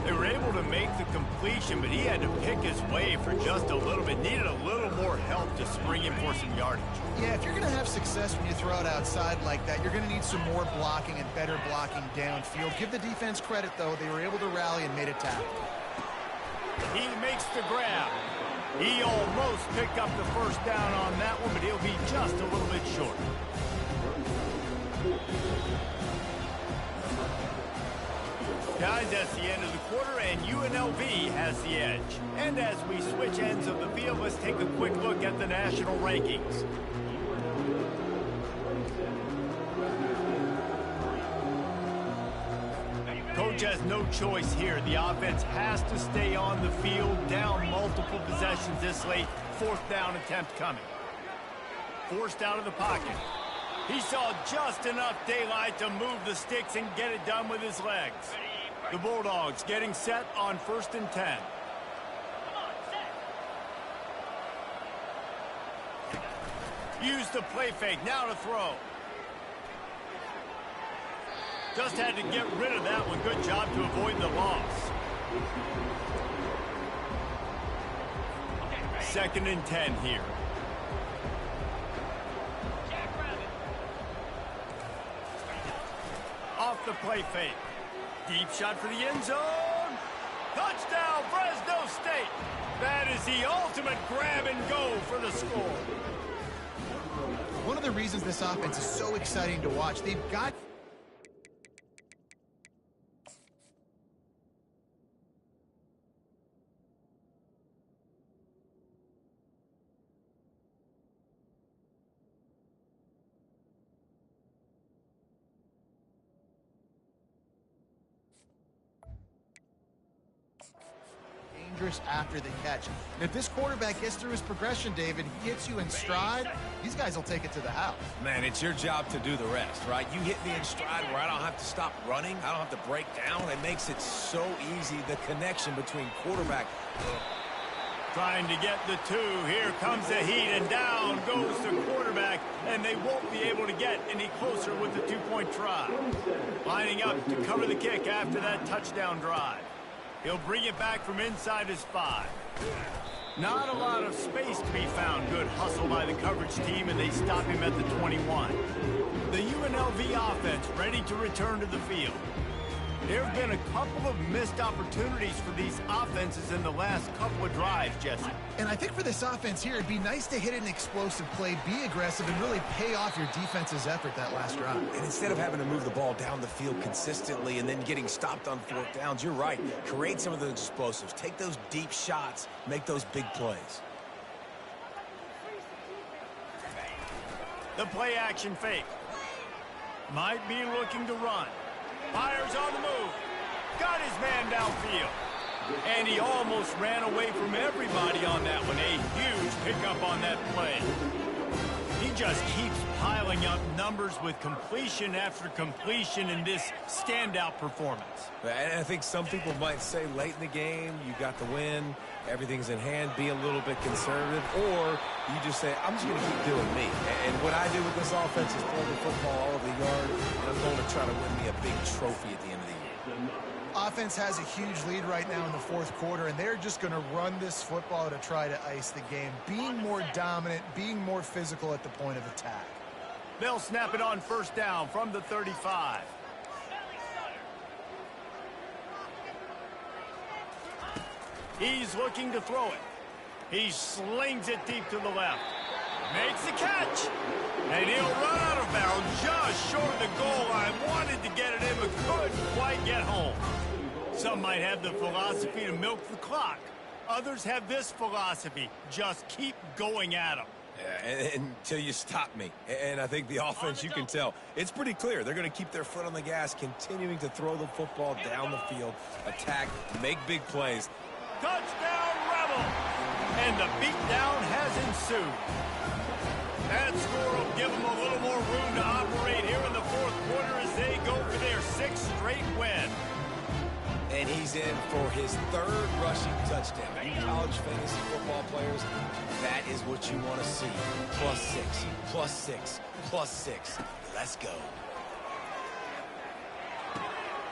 They were able to make the completion, but he had to pick his way for just a little bit. Needed a little more help to spring him for some yardage. Yeah, if you're going to have success when you throw it outside like that, you're going to need some more blocking and better blocking downfield. Give the defense credit, though. They were able to rally and made a tackle. He makes the grab. He almost picked up the first down on that one, but he'll be just a little bit short. Guys, that's the end of the quarter, and UNLV has the edge. And as we switch ends of the field, let's take a quick look at the national rankings. Coach has no choice here. The offense has to stay on the field, down multiple possessions this late. Fourth down attempt coming. Forced out of the pocket. He saw just enough daylight to move the sticks and get it done with his legs. The Bulldogs getting set on 1st and 10. Use the play fake, now to throw. Just had to get rid of that one. Good job to avoid the loss. 2nd and 10 here. Off the play fake. Deep shot for the end zone. Touchdown, Fresno State. That is the ultimate grab and go for the score. One of the reasons this offense is so exciting to watch, they've got... dangerous after the catch. And if this quarterback gets through his progression, David, he hits you in stride, these guys will take it to the house. Man, it's your job to do the rest, right? You hit me in stride where I don't have to stop running. I don't have to break down. It makes it so easy, the connection between quarterback. Trying to get the two. Here comes the heat, and down goes the quarterback, and they won't be able to get any closer with the two-point try. Lining up to cover the kick after that touchdown drive. He'll bring it back from inside his 5. Not a lot of space to be found. Good hustle by the coverage team, and they stop him at the 21. The UNLV offense ready to return to the field. There have been a couple of missed opportunities for these offenses in the last couple of drives, Jesse. And I think for this offense here, it'd be nice to hit an explosive play, be aggressive, and really pay off your defense's effort that last drive. And instead of having to move the ball down the field consistently and then getting stopped on 4th downs, you're right. Create some of those explosives. Take those deep shots. Make those big plays. The play action fake. Might be looking to run. Fires on the move. Got his man downfield. And he almost ran away from everybody on that one. A huge pickup on that play. He just keeps piling up numbers with completion after completion in this standout performance. And I think some people might say late in the game, you got the win, everything's in hand, be a little bit conservative, or you just say, I'm just going to keep doing me. And what I do with this offense is throw the football all over the yard, and I'm going to try to win me a big trophy at the end of the year. Offense has a huge lead right now in the 4th quarter, and they're just going to run this football to try to ice the game, being more dominant, being more physical at the point of attack. They'll snap it on 1st down from the 35. He's looking to throw it. He slings it deep to the left. Makes the catch. And he'll run out of bounds just short of the goal line. Wanted to get it in, but couldn't quite get home. Some might have the philosophy to milk the clock. Others have this philosophy. Just keep going at them. Yeah, until you stop me. And I think the offense, you can tell, it's pretty clear. They're going to keep their foot on the gas, continuing to throw the football down the field, attack, make big plays. Touchdown, Rebel! And the beatdown has ensued. That score will give them a little more room to operate here in the 4th quarter as they go for their 6th straight win. And he's in for his 3rd rushing touchdown. You college fantasy football players, that is what you want to see. +6, +6, +6. Let's go.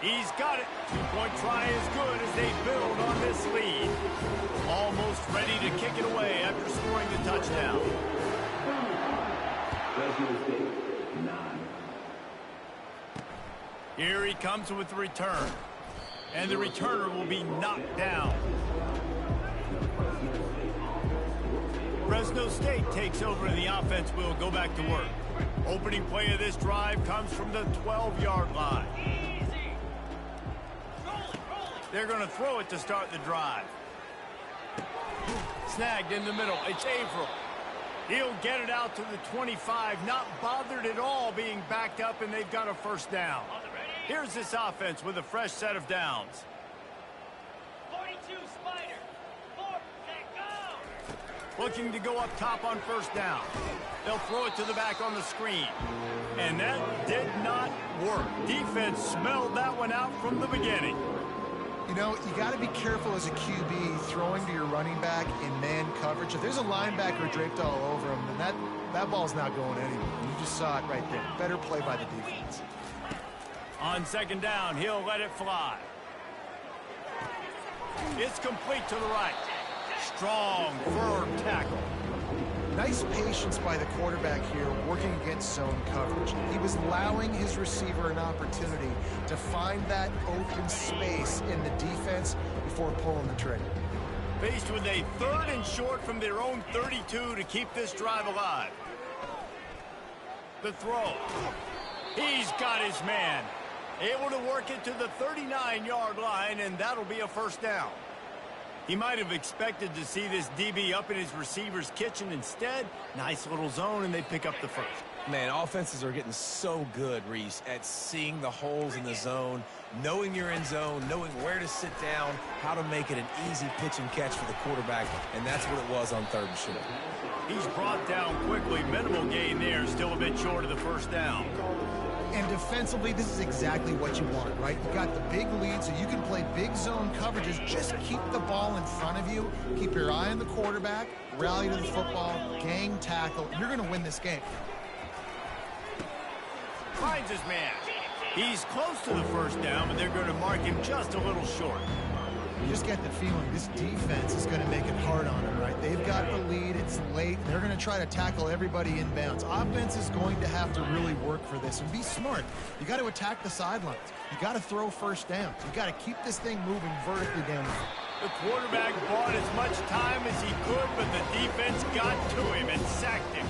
He's got it. Two-point try is good as they build on this lead. Almost ready to kick it away after scoring the touchdown. Here he comes with the return. And the returner will be knocked down. Fresno State takes over and the offense will go back to work. Opening play of this drive comes from the 12-yard line. They're going to throw it to start the drive. Snagged in the middle. It's Averill. He'll get it out to the 25. Not bothered at all being backed up, and they've got a 1st down. Here's this offense with a fresh set of downs. 42 Spider. 4, go. Looking to go up top on 1st down. They'll throw it to the back on the screen. And that did not work. Defense smelled that one out from the beginning. You know, you got to be careful as a QB throwing to your running back in man coverage. If there's a linebacker draped all over him, then that ball's not going anywhere. You just saw it right there. Better play by the defense. On 2nd down, he'll let it fly. It's complete to the right. Strong, firm tackle. Nice patience by the quarterback here working against zone coverage. He was allowing his receiver an opportunity to find that open space in the defense before pulling the trigger. Faced with a 3rd and short from their own 32 to keep this drive alive. The throw. He's got his man. Able to work it to the 39-yard line, and that'll be a 1st down. He might have expected to see this DB up in his receiver's kitchen. Instead, nice little zone, and they pick up the 1st. Man, offenses are getting so good, Reese, at seeing the holes in the zone, knowing you're in zone, knowing where to sit down, how to make it an easy pitch and catch for the quarterback, and that's what it was on 3rd and short. He's brought down quickly. Minimal gain there, still a bit short of the first down. And defensively, this is exactly what you want, right? You got the big lead, so you can play big zone coverages. Just keep the ball in front of you. Keep your eye on the quarterback, rally to the football, gang tackle. You're going to win this game. Finds his man. He's close to the first down, but they're going to mark him just a little short. You just get the feeling this defense is going to make it hard on him, right? They've got the lead. It's late. They're going to try to tackle everybody inbounds. Offense is going to have to really work for this and be smart. You got to attack the sidelines. You got to throw first downs. You got to keep this thing moving vertically down the field. The quarterback bought as much time as he could, but the defense got to him and sacked him.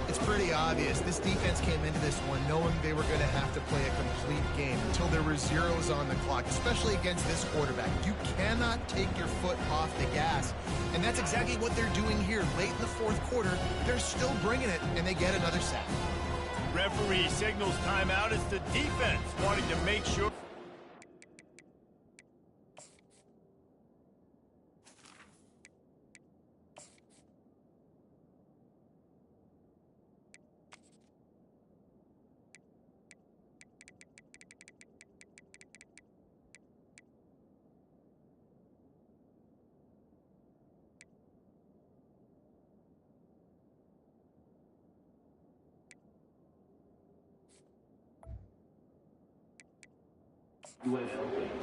It's pretty obvious. This defense came into this one knowing they were going to have to play a complete game until there were zeros on the clock, especially against this quarterback. You cannot take your foot off the gas, and that's exactly what they're doing here. Late in the 4th quarter, they're still bringing it, and they get another sack. Referee signals timeout as the defense wanting to make sure.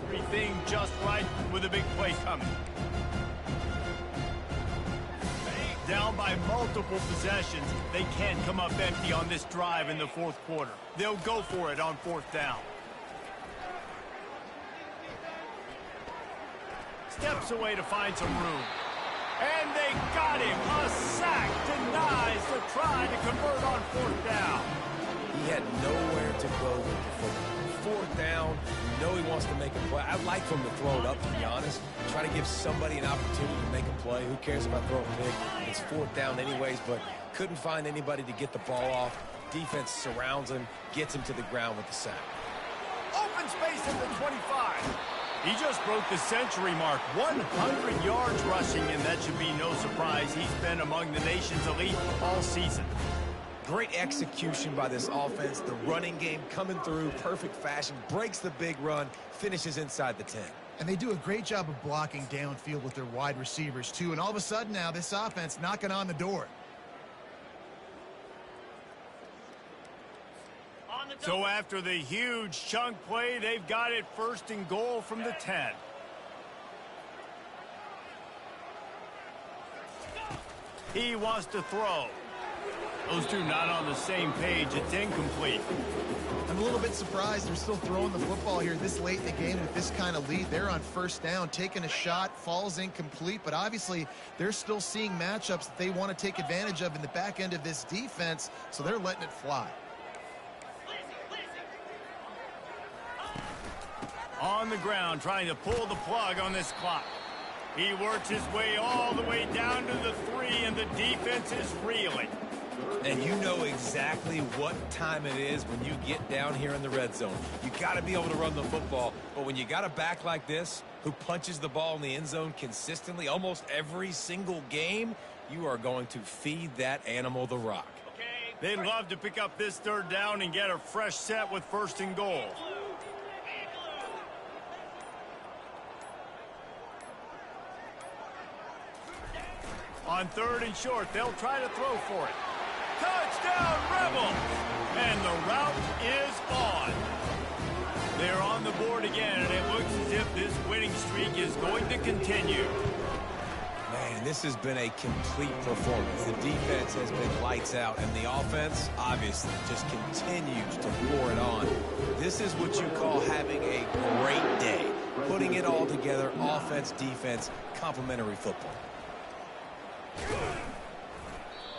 Everything just right with a big play coming. Down by multiple possessions, they can't come up empty on this drive in the 4th quarter. They'll go for it on 4th down. Steps away to find some room. And they got him. A sack denies the try to convert on 4th down. He had nowhere to go with the football. 4th down, you know he wants to make a play. I'd like for him to throw it up, to be honest. Try to give somebody an opportunity to make a play. Who cares if I throw it big? It's 4th down anyways, but couldn't find anybody to get the ball off. Defense surrounds him, gets him to the ground with the sack. Open space at the 25. He just broke the century mark, 100 yards rushing, and that should be no surprise. He's been among the nation's elite all season. Great execution by this offense. The running game coming through, perfect fashion, breaks the big run, finishes inside the 10. And they do a great job of blocking downfield with their wide receivers, too. And all of a sudden now, this offense knocking on the door. So after the huge chunk play, they've got it 1st and goal from the 10. He wants to throw. Those two not on the same page. It's incomplete. I'm a little bit surprised they're still throwing the football here this late in the game with this kind of lead. They're on 1st down, taking a shot, falls incomplete, but obviously they're still seeing matchups that they want to take advantage of in the back end of this defense, so they're letting it fly. On the ground, trying to pull the plug on this clock. He works his way all the way down to the 3, and the defense is reeling. And you know exactly what time it is when you get down here in the red zone. You got to be able to run the football, but when you got a back like this who punches the ball in the end zone consistently almost every single game, you are going to feed that animal the rock. They'd love to pick up this 3rd down and get a fresh set with 1st and goal. On 3rd and short, they'll try to throw for it. Touchdown, Rebels! And the route is on. They're on the board again, and it looks as if this winning streak is going to continue. Man, this has been a complete performance. The defense has been lights out, and the offense, obviously, just continues to pour it on. This is what you call having a great day. Putting it all together, offense, defense, complementary football.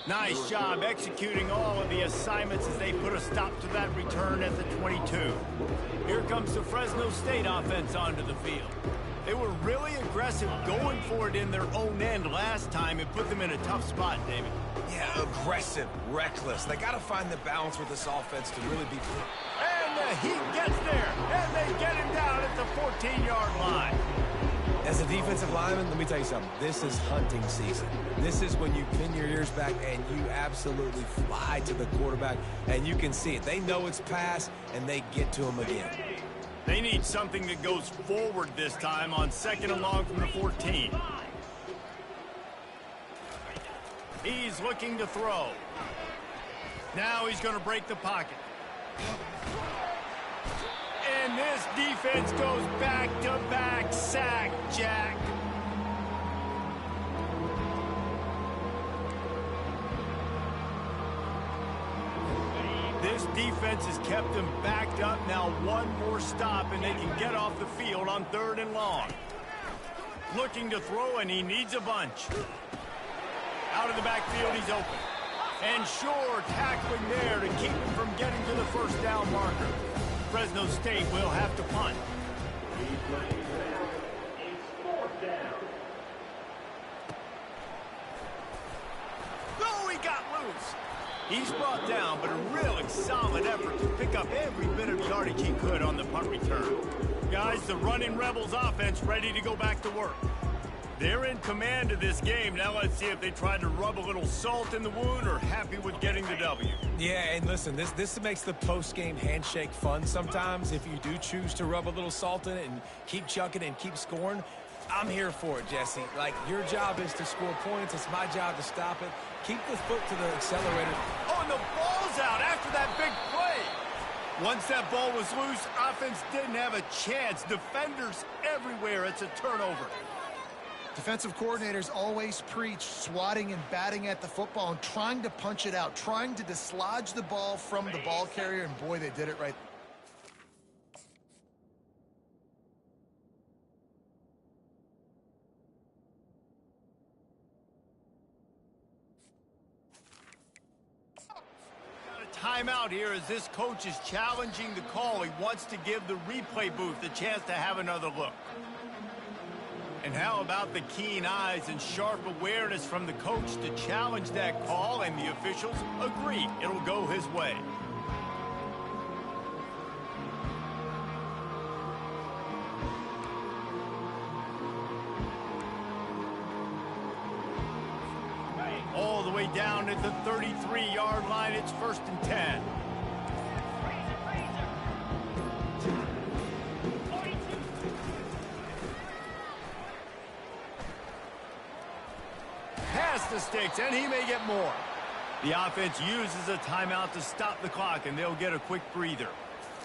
Nice job executing all of the assignments as they put a stop to that return at the 22. Here comes the Fresno State offense onto the field. They were really aggressive going for it in their own end last time and put them in a tough spot, David. Yeah, aggressive, reckless. They got to find the balance with this offense to really be... And the Heat gets there, and they get him down at the 14-yard line. As a defensive lineman, let me tell you something. This is hunting season. This is when you pin your ears back and you absolutely fly to the quarterback, and you can see it. They know it's pass, and they get to him again. They need something that goes forward this time on 2nd and long from the 14. He's looking to throw. Now he's going to break the pocket. And this defense goes back-to-back sack, Jack. This defense has kept them backed up. Now one more stop, and they can get off the field on 3rd and long. Looking to throw, and he needs a bunch. Out of the backfield, he's open. And sure, tackling there to keep him from getting to the first down marker. Fresno State will have to punt. Oh, he got loose. He's brought down, but a really solid effort to pick up every bit of yardage he could on the punt return. Guys, the running Rebels offense ready to go back to work. They're in command of this game. Now let's see if they try to rub a little salt in the wound or happy with getting the W. Yeah, and listen, this makes the post-game handshake fun sometimes. If you do choose to rub a little salt in it and keep chucking and keep scoring, I'm here for it, Jesse. Like, your job is to score points. It's my job to stop it. Keep the foot to the accelerator. Oh, and the ball's out after that big play. Once that ball was loose, offense didn't have a chance. Defenders everywhere. It's a turnover. Defensive coordinators always preach swatting and batting at the football and trying to punch it out, trying to dislodge the ball from the ball carrier, and boy, they did it right. Timeout here as this coach is challenging the call. He wants to give the replay booth a chance to have another look. And how about the keen eyes and sharp awareness from the coach to challenge that call, and the officials agree it'll go his way. All the way down at the 33-yard line, it's 1st and 10. Past the sticks, and he may get more. The offense uses a timeout to stop the clock, and they'll get a quick breather.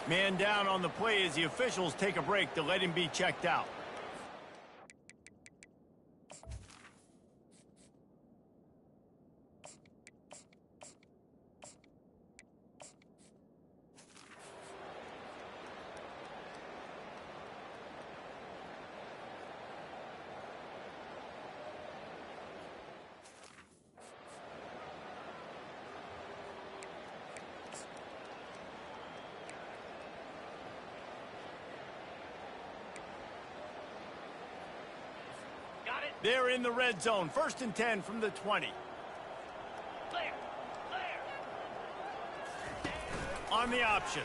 Man down on the play as the officials take a break to let him be checked out. They're in the red zone. 1st and 10 from the 20. Clear. On the option.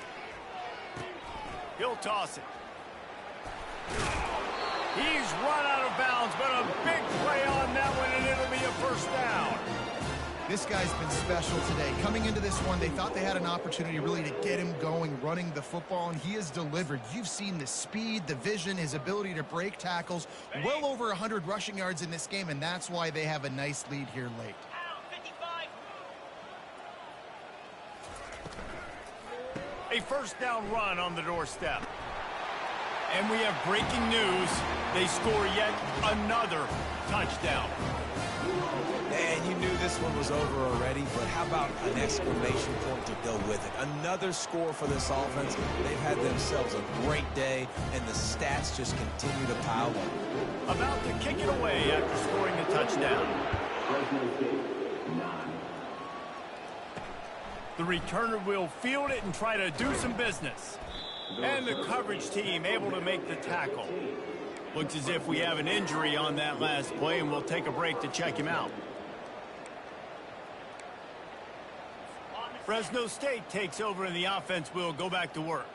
He'll toss it. He's run out of bounds, but a big play on that one, and it'll be a first down. This guy's been special today. Coming into this one, they thought they had an opportunity really to get him going, running the football, and he has delivered. You've seen the speed, the vision, his ability to break tackles. Well over 100 rushing yards in this game, and that's why they have a nice lead here late. A first down run on the doorstep. And we have breaking news. They score yet another touchdown. And you knew this one was over already, but how about an exclamation point to go with it? Another score for this offense. They've had themselves a great day, and the stats just continue to pile up. About to kick it away after scoring a touchdown. The returner will field it and try to do some business. And the coverage team able to make the tackle. Looks as if we have an injury on that last play, and we'll take a break to check him out. Fresno State takes over, and the offense will go back to work.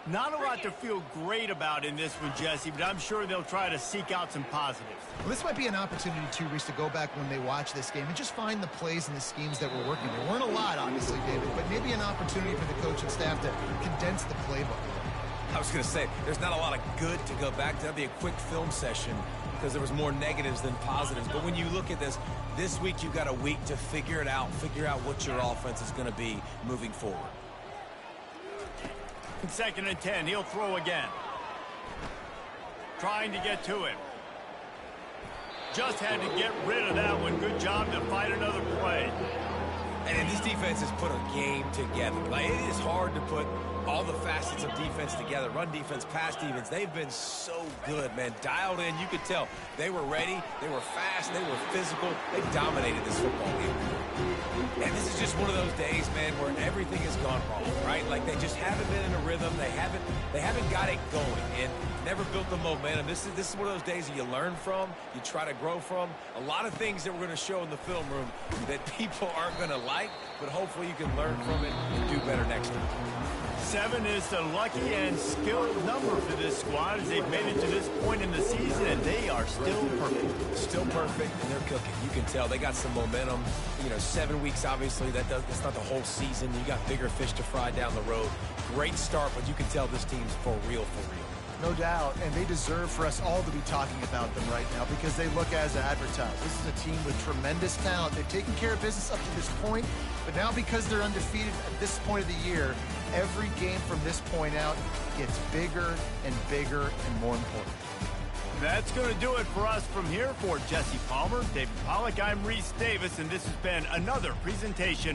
Not a lot to feel great about in this one, Jesse, but I'm sure they'll try to seek out some positives. Well, this might be an opportunity, too, Reese, to go back when they watch this game and just find the plays and the schemes that were working. There weren't a lot, obviously, David, but maybe an opportunity for the coach and staff to condense the playbook. I was going to say, there's not a lot of good to go back to. That'd be a quick film session because there was more negatives than positives. But when you look at this week you've got a week to figure it out, figure out what your offense is going to be moving forward. 2nd and 10, he'll throw again. Trying to get to him. Just had to get rid of that one. Good job to fight another play. And these defenses put a game together. Like, it is hard to put all the facets of defense together. Run defense, pass defense. They've been so good, man. Dialed in. You could tell they were ready. They were fast. They were physical. They dominated this football game. And this is just one of those days, man, where everything has gone wrong, right? Like, they just haven't been in a rhythm. They haven't got it going and never built the momentum. This is one of those days that you learn from, you try to grow from. A lot of things that we're going to show in the film room that people aren't going to like, but hopefully you can learn from it and do better next time. 7 is the lucky and skilled number for this squad as they've made it to this point in the season, and they are still perfect. Still perfect, and they're cooking. You can tell they got some momentum. You know, 7 weeks, obviously, that's not the whole season. You got bigger fish to fry down the road. Great start, but you can tell this team's for real, for real. No doubt, and they deserve for us all to be talking about them right now because they look as advertised. This is a team with tremendous talent. They've taken care of business up to this point, but now because they're undefeated at this point of the year, every game from this point out gets bigger and bigger and more important. That's going to do it for us from here. For Jesse Palmer, David Pollack, I'm Reese Davis, and this has been another presentation